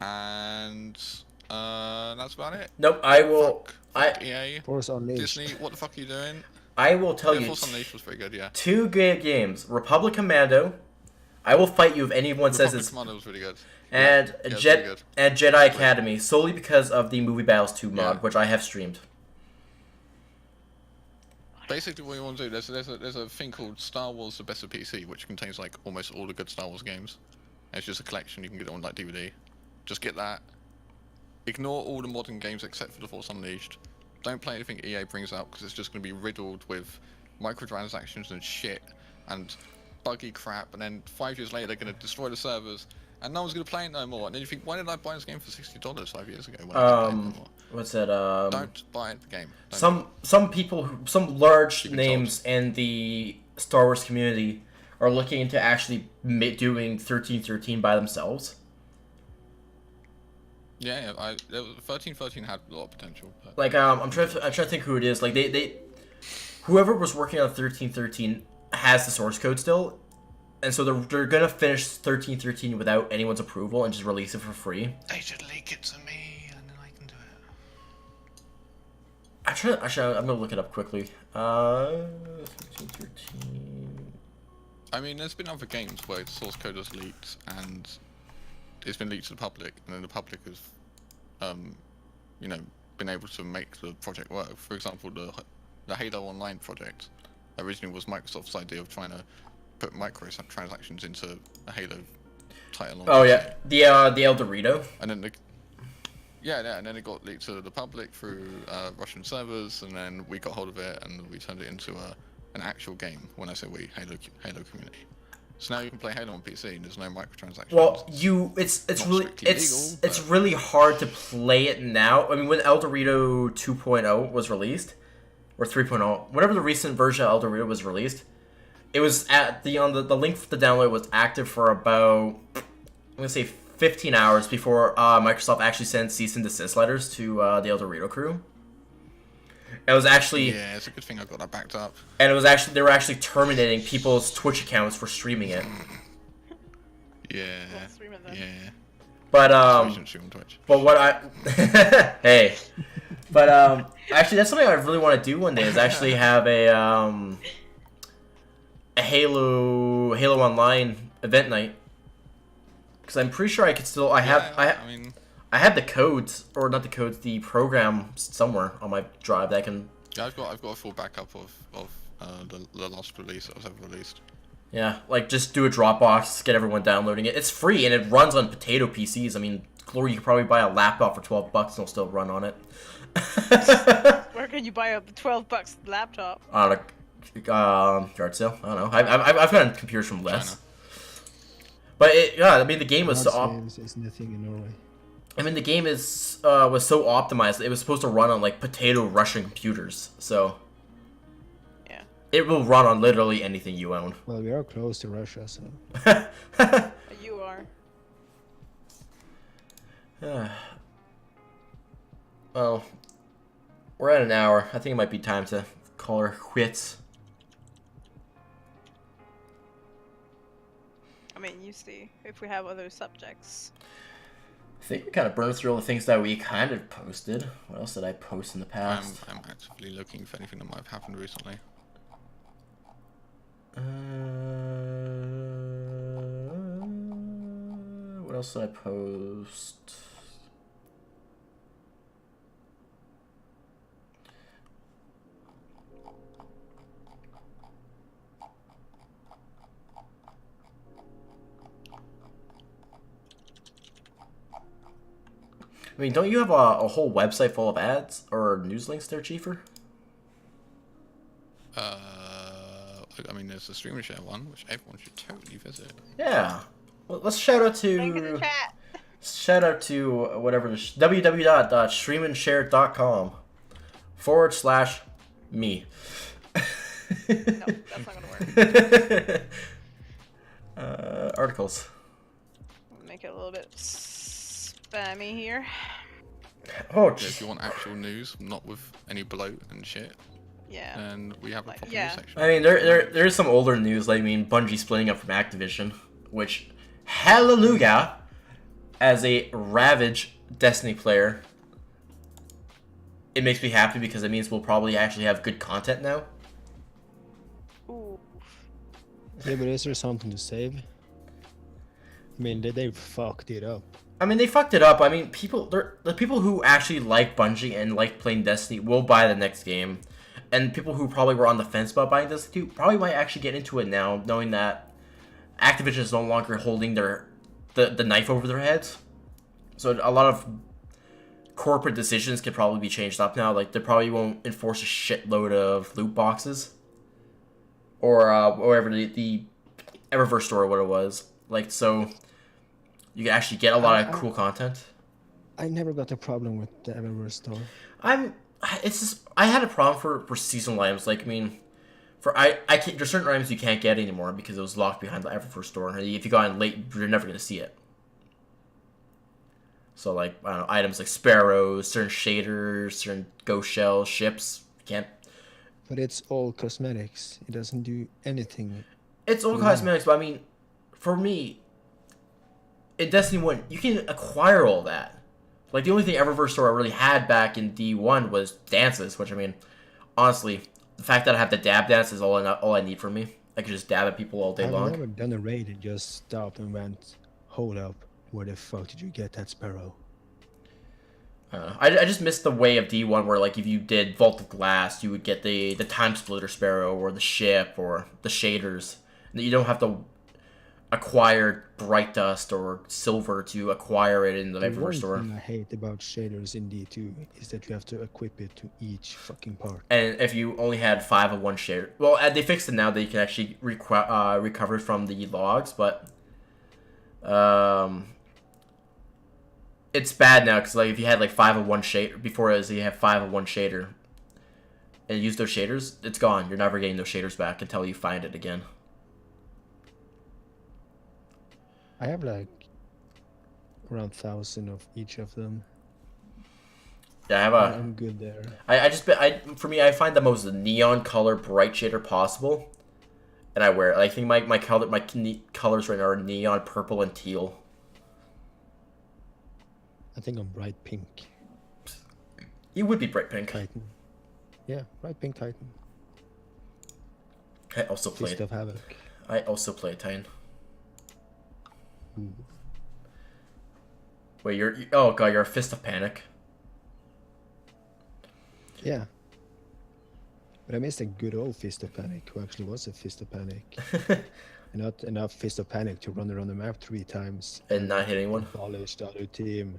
And that's about it. Nope. I will. Fuck EA. Force Unleashed. Disney, what the fuck are you doing? I will tell Yeah, you. Force Unleashed was pretty good, yeah. 2 good games: Republic Commando. I will fight you if anyone says Republic it's Commando was really good. and Yeah, it's pretty good. and Jedi Academy solely because of the Movie Battles 2 mod, Yeah. which I have streamed. Basically, what you want to do, there's a thing called Star Wars: The Best of PC, which contains like almost all the good Star Wars games. And it's just a collection. You can get it on like DVD. Just get that. Ignore all the modern games except for The Force Unleashed. Don't play anything EA brings out because it's just going to be riddled with microtransactions and shit and buggy crap. And then 5 years later, they're going to destroy the servers and no one's going to play it no more. And then you think, why did I buy this game for $60 5 years ago? When I didn't play it no more? What's that? Don't buy the game. Don't Some people, some large You've been names in the Star Wars community are looking into actually doing 1313 by themselves. Yeah, 1313 had a lot of potential. But Like I'm trying to think who it is. Like they whoever was working on 1313 has the source code still, and so they're gonna finish 1313 without anyone's approval and just release it for free. they should leak it to me, and then I can do it. I'm gonna look it up quickly. 1313. I mean, there's been other games where the source code was leaked, and it's been leaked to the public, and then the public has, you know, been able to make the project work. For example, the Halo Online project originally was Microsoft's idea of trying to put microtransactions into a Halo title. On Oh PC. yeah, the El Dorito. And then and then it got leaked to the public through Russian servers, and then we got hold of it and we turned it into an actual game. When I say we, Halo community. So now you can play Halo on PC. And there's no microtransactions. Well, it's Not really strictly legal, it's but- really hard to play it now. I mean, when El Dorito 2.0 was released, or 3.0, whatever the recent version of El Dorito was released, it was at the link for the download was active for about, I'm gonna say 15 hours before Microsoft actually sent cease and desist letters to the El Dorito crew. It was actually Yeah, it's a good thing I got that backed up. and it was they were actually terminating people's Twitch accounts for streaming it. Yeah. Well, stream it then. Yeah. But So you shouldn't stream on Twitch. But what I hey, but actually that's something I really want to do one day is actually have a Halo Online event night, because I'm pretty sure I could still I mean, have the codes, or not the codes, the program somewhere on my drive that I can. yeah, I've got a full backup of the last release that was ever released. Yeah, like just do a Dropbox, get everyone downloading it. It's free and it runs on potato PCs. I mean, Glory, you could probably buy a laptop for $12 and it'll still run on it. Where can you buy a $12 laptop? On a yard sale. I don't know. I've gotten computers from less. China. But yeah, I mean the game was so Sales is nothing in Norway. I mean the game was so optimized. It was supposed to run on like potato Russian computers, so Yeah. it will run on literally anything you own. Well, we are close to Russia, so You are. Well, we're at an hour. I think it might be time to call her quits. I mean, you see, if we have other subjects. I think we kind of burned through all the things that we kind of posted. What else did I post in the past? I'm actively looking for anything that might have happened recently. What else did I post? I mean, don't you have a whole website full of ads or news links there, Chiefer? I mean, there's the Stream and Share one, which everyone should totally visit. Yeah. Well, let's shout out Link in the to chat. whatever the www.streamandshare.com/me. No, that's not gonna work. Articles. Make it a little bit spammy here. Oh, So if you want actual news, not with any bloat and shit, Yeah. then we have a Like, proper yeah. news section. I mean, there's some older news. Like, I mean, Bungie splitting up from Activision, which, hallelujah, as a Ravage Destiny player, it makes me happy because it means we'll probably actually have good content now. Ooh. yeah, but is there something to save? I mean, they fucked it up. I mean, they fucked it up. I mean, the people who actually like Bungie and like playing Destiny will buy the next game, and people who probably were on the fence about buying Destiny 2 probably might actually get into it now, knowing that Activision is no longer holding the knife over their heads. So a lot of corporate decisions can probably be changed up now. Like, they probably won't enforce a shitload of loot boxes, or whatever the Eververse store or what it was. Like, so you can actually get a lot of cool content. I never got a problem with the Eververse store. It's just I had a problem for seasonal items. Like, I mean, I can't, there's certain items you can't get anymore because it was locked behind the Eververse store. And if you got in late, you're never gonna see it. So like I don't know, items like sparrows, certain shaders, certain ghost shells, ships. You can't. But it's all cosmetics. It doesn't do anything. It's all Yeah. cosmetics, but I mean, for me, in Destiny 1, you can acquire all that. Like, the only thing Eververse Store really had back in D1 was dances, which, I mean, honestly, the fact that I have the dab dance is all I need from me. I can just dab at people all day I've long. never done a raid and just stopped and went, hold up, where the fuck did you get that sparrow? I just missed the way of D1 where, like, if you did Vault of Glass, you would get the Time Splitter Sparrow or the ship or the shaders. You don't have to acquire Bright Dust or Silver to acquire it in the The Eververse one Store. thing I hate about shaders in D2 is that you have to equip it to each fucking part. And if you only had 5 of one shader, well, they fixed it now that you can actually recover from the logs, but it's bad now because like if you had like 5 of one shader before, as you have 5 of one shader, and use those shaders, it's gone. You're never getting those shaders back until you find it again. I have like around 1,000 of each of them. Yeah, I have and a. I'm good there. For me, I find the most neon color bright shader possible, and I wear it. I think my colors right now are neon purple and teal. I think I'm bright pink You would be bright pink. Titan. Yeah, bright pink Titan. I also play. Fist of Havoc. I also play Titan. Ooh. Wait, oh god, you're a Fist of Panic. Yeah. But I missed a good old Fist of Panic, who actually was a Fist of Panic. And not enough Fist of Panic to run around the map 3 times. And not hitting one. Abolish the other team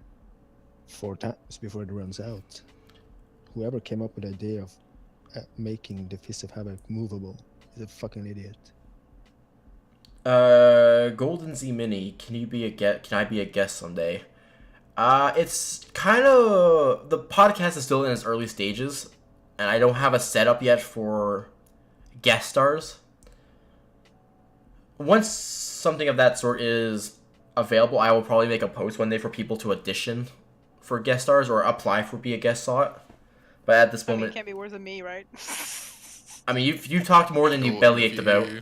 4 times before it runs out. Whoever came up with the idea of making the Fist of Havoc movable is a fucking idiot. Golden Z Mini, can I be a guest someday? It's kind of, the podcast is still in its early stages, and I don't have a setup yet for guest stars. Once something of that sort is available, I will probably make a post one day for people to audition for guest stars or apply for be a guest slot. But at this I mean, it moment, can't be worse than me, right? I mean, you talked more than you Or belly ached if about. you-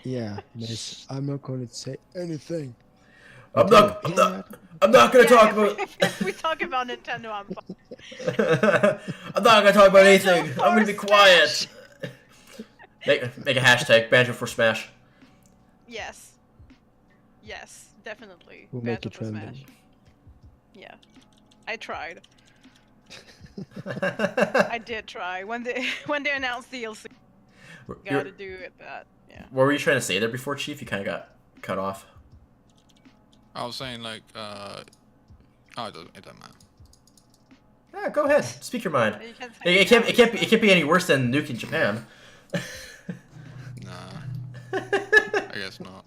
Yeah, miss, I'm not going to say anything. I'm not gonna talk about. If we talk about Nintendo, I'm fine. I'm not gonna talk about Banjo anything. I'm gonna be for quiet. Make a hashtag Banjo for Smash. Yes. Yes, definitely. We'll make Banjo it for trending. Smash. Yeah. I tried. I did try. When they announced DLC, gotta do it. That yeah. What were you trying to say there before, Chief? You kind of got cut off. I was saying like, oh, it doesn't matter. Yeah, go ahead. Speak your mind. You can't say It can't be any worse than nuking Japan. Nah, I guess not.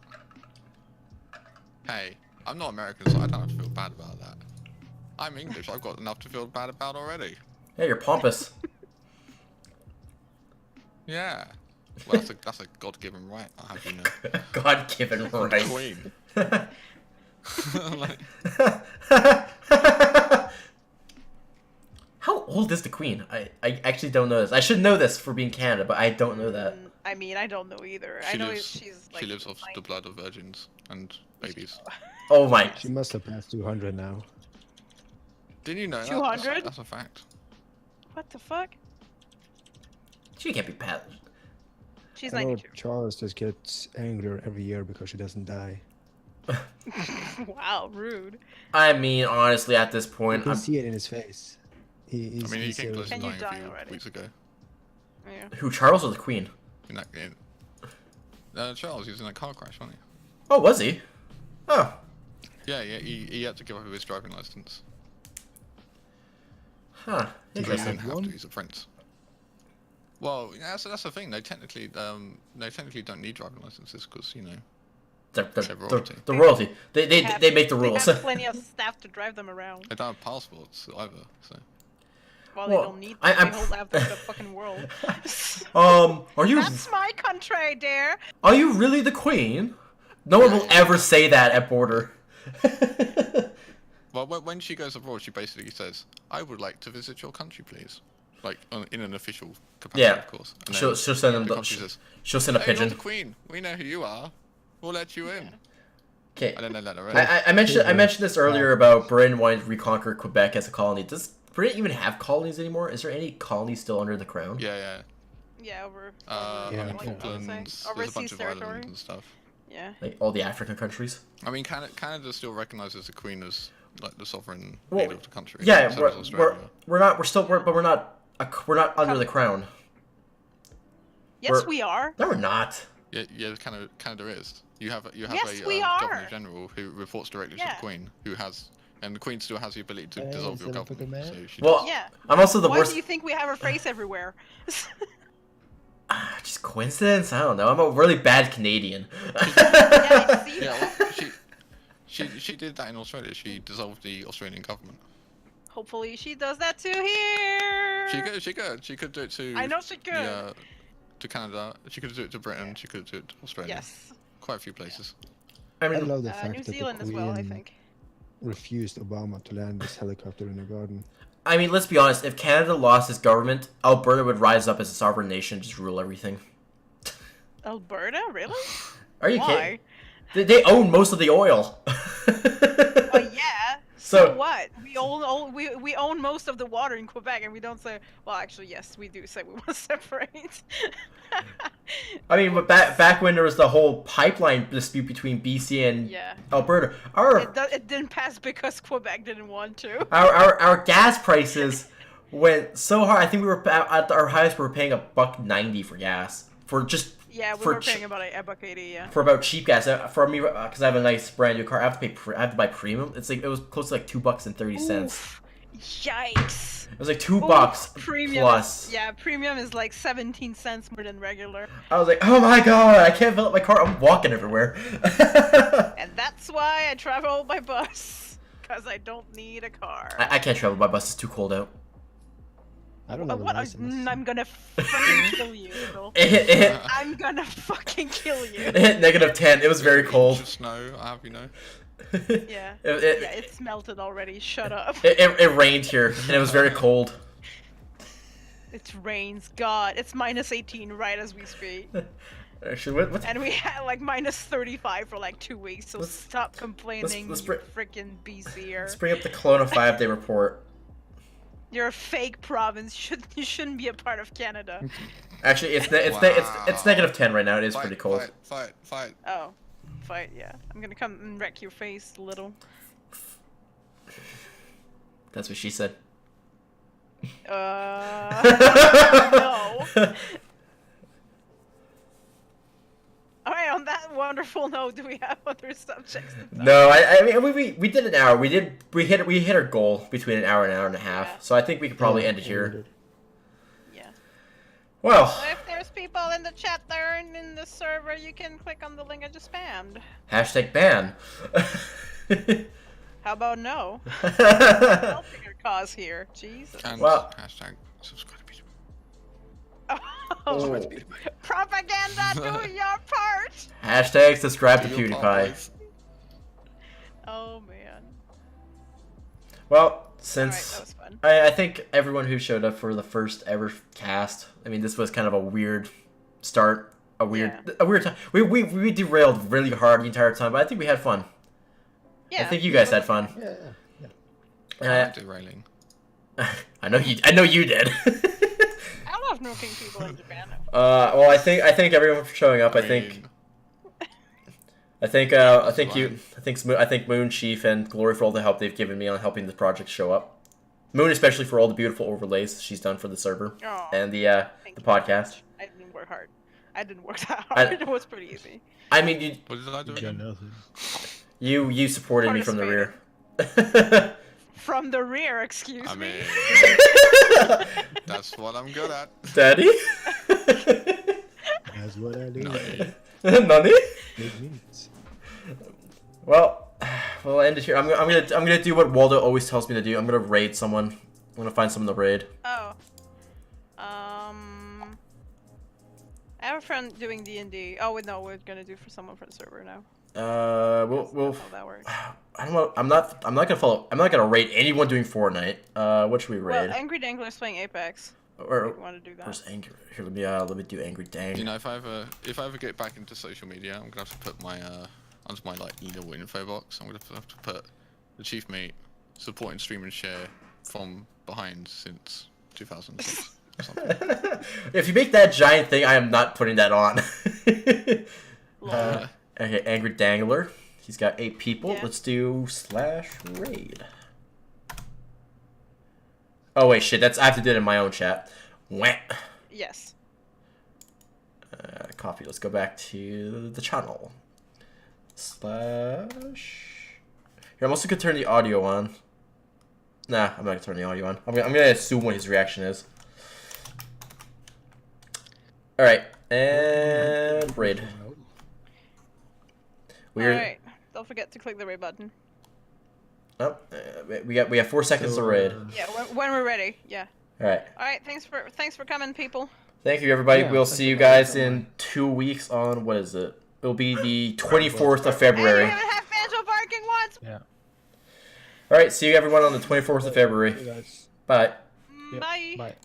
Hey, I'm not American, so I don't have to feel bad about that. I'm English. I've got enough to feel bad about already. Yeah, you're pompous. Yeah. Well, that's a God-given right. I have you know. God-given I'm the right. Queen. Like, How old is the Queen? I actually don't know this. I should know this for being Canada, but I don't know that. I mean, I don't know either. I she know lives. she's like. She lives off the 90. blood of virgins and babies. Oh my. She must have passed 200 now. Didn't you know that? 200? That's a fact. What the fuck? She can't be Pat. She's I know 92. Charles just gets angrier every year because she doesn't die. Wow, rude. I mean, honestly, at this You point, can I'm, see it in his face. He I mean, he he's came close to Can you dying a die few already? weeks ago. Yeah. who, Charles or the Queen? In that game. Charles, he was in a car crash, wasn't he? Oh, was he? Oh, Yeah, he had to give up his driving license. huh. He Interesting. didn't have One? to. He's a prince. Well, yeah, that's the thing. They technically don't need driving licenses because The They're royalty. the royalty. They make the rules. They have plenty of staff to drive them around. they don't have passports either. So Well, Well, they don't need I- to. I'm- They hold out the fucking world. Are That's my country, dear. you really the Queen? No one will ever say that at border. Well, when she goes abroad, she basically says, "I would like to visit your country, please." Like in an official capacity, Yeah. of course. And She'll then send them. the country says, She'll send a "Hey, you're pigeon. the queen. We know who you are. We'll let you in." Okay. And then they let her in. I mentioned this earlier about Britain wanting to reconquer Quebec as a colony. Does Britain even have colonies anymore? Is there any colonies still under the crown? Yeah. Yeah, over. I Yeah, mean, yeah. Falklands. There's a bunch Overseas of territory. islands and stuff. Yeah. Like all the African countries. I mean, Canada still recognises the queen as like the sovereign Well, leader of the country. Yeah, so does Australia. we're not under the crown. Yes, We're- we are. No, we're not. Yeah, Canada is. You have Yes, a we governor are. general who reports directly to Yeah. the queen, and the queen still has the ability to Hey, dissolve your South Africa government. man. So she Well, does. Yeah. I'm also the Why worst. do you think we have our face everywhere? Just coincidence? I don't know. I'm a really bad Canadian. Yeah, see? Yeah, well, she did that in Australia. She dissolved the Australian government. Hopefully she does that too here. She could do it to. I know she could. To Canada. She could do it to Britain. She could do it to Australia. Yes. Quite a few places. I I mean, love the fact New that Zealand the as well, I Queen think. refused Obama to land his helicopter in the garden. let's be honest. If Canada lost its government, Alberta would rise up as a sovereign nation, and just rule everything. Alberta, really? Are you Why? kidding? They own most of the oil. Oh yeah. So- So what? We own most of the water in Quebec, and we don't say. Well, actually, yes, we do say we want to separate. I mean, but back when there was the whole pipeline dispute between BC and Yeah. Alberta, It didn't pass because Quebec didn't want to. our gas prices went so high. I think we were at our highest. We were paying $1.90 for gas for just Yeah, we for were paying about $1.80. Yeah. for about cheap gas. For me, because I have a nice brand new car, I have to pay. I have to buy premium. It's like it was close to like $2.30. Oof. Yikes. It was like $2 Premium. plus. Yeah, premium is like 17 cents more than regular, I was like, oh my god, I can't fill up my car. I'm walking everywhere. and that's why I travel by bus, because I don't need a car. I can't travel by bus. It's too cold out. I don't have a What? license. I'm gonna fucking kill you, Phil. It hit I'm gonna fucking kill you. -10. It was very Inch cold. of snow, I have you know. Yeah. It, Yeah, it's melted already. Shut up. it rained here, and it was very cold. It rains. God, it's -18 right as we speak. Actually, what? And we had like -35 for like 2 weeks, so Let's- stop complaining, let's you bring- freaking BCer. Let's bring up the Kelowna 5-day report. You're a fake province. You shouldn't be a part of Canada. Actually, it's Wow. -10 right now. It is pretty cold. Fight. Oh, fight, yeah. I'm gonna come and wreck your face a little. That's what she said. No. Alright, on that wonderful note, do we have other subjects? to talk No, I mean we did an hour. We hit our goal between an hour and an hour and a half. Yeah. So I think we could probably end it here. about? Yeah. Well, So if there's people in the chat there and in the server, you can click on the link I just spammed. #ban. How about no? Helping your cause here. Jesus. And Well- hashtag subscribe to Peter. Oh. Propaganda, do your part! #subscribe to Do your PewDiePie. part, boys. Oh man. Well, Alright, since that was fun. I think everyone who showed up for the first ever cast. I mean, this was kind of a weird start, a weird time. We derailed really hard the entire time, but I think we had fun. Yeah. I think you guys had fun. Yeah. And Derailing. I know you did. I love knocking people in Japan. Well, I think everyone for showing up. I think Moon Chief and Glory for all the help they've given me on helping the project show up. Moon especially for all the beautiful overlays she's done for the server Oh, and the thank you podcast. I didn't work hard. I didn't work that I- hard. It was pretty easy. I mean, What did I do Got again? nothing. you supported me from the rear. From the rear, excuse I me. mean, that's what I'm good at. Daddy? That's what I do. No. Nani? Make minutes. Well, we'll end it here. I'm gonna do what Waldo always tells me to do. I'm gonna raid someone. I'm gonna find someone to raid. Oh. I have a friend doing D&D. Oh, wait, no, we're gonna do for someone for the server now. We'll How that works. I don't know. I'm not gonna follow. I'm not gonna rate anyone doing Fortnite. What should we Well, raid? Angry Dangler's playing Apex. Or If you want to do that. where's Angry? Here, let me do Angry Dang. You know, if I ever get back into social media, I'm gonna have to put my onto my like little info box. I'm gonna have to put the chief mate supporting stream and share from behind since 2006. Or something. If you make that giant thing, I am not putting that on. Lol. Okay, Angry Dangler. He's got 8 people. Yeah. Let's do /raid. Oh wait, shit. I have to do it in my own chat. Wah. Yes. Copy. Let's go back to the channel. / Here, I'm also gonna turn the audio on. Nah, I'm not gonna turn the audio on. I'm gonna assume what his reaction is. All right, and raid. We're Alright. Don't forget to click the raid button. oh, we have 4 seconds to raid. Yeah, when we're ready. Yeah. All right. Alright, thanks for coming, people. Thank you, everybody. Yeah, We'll thank see you you guys guys so in much. 2 weeks on what is it? It'll be the 24th of Hey, February. we haven't had Banjo barking once. Yeah. All right. See you everyone on the 24th of February. You guys. Bye. Yep, Bye. Bye.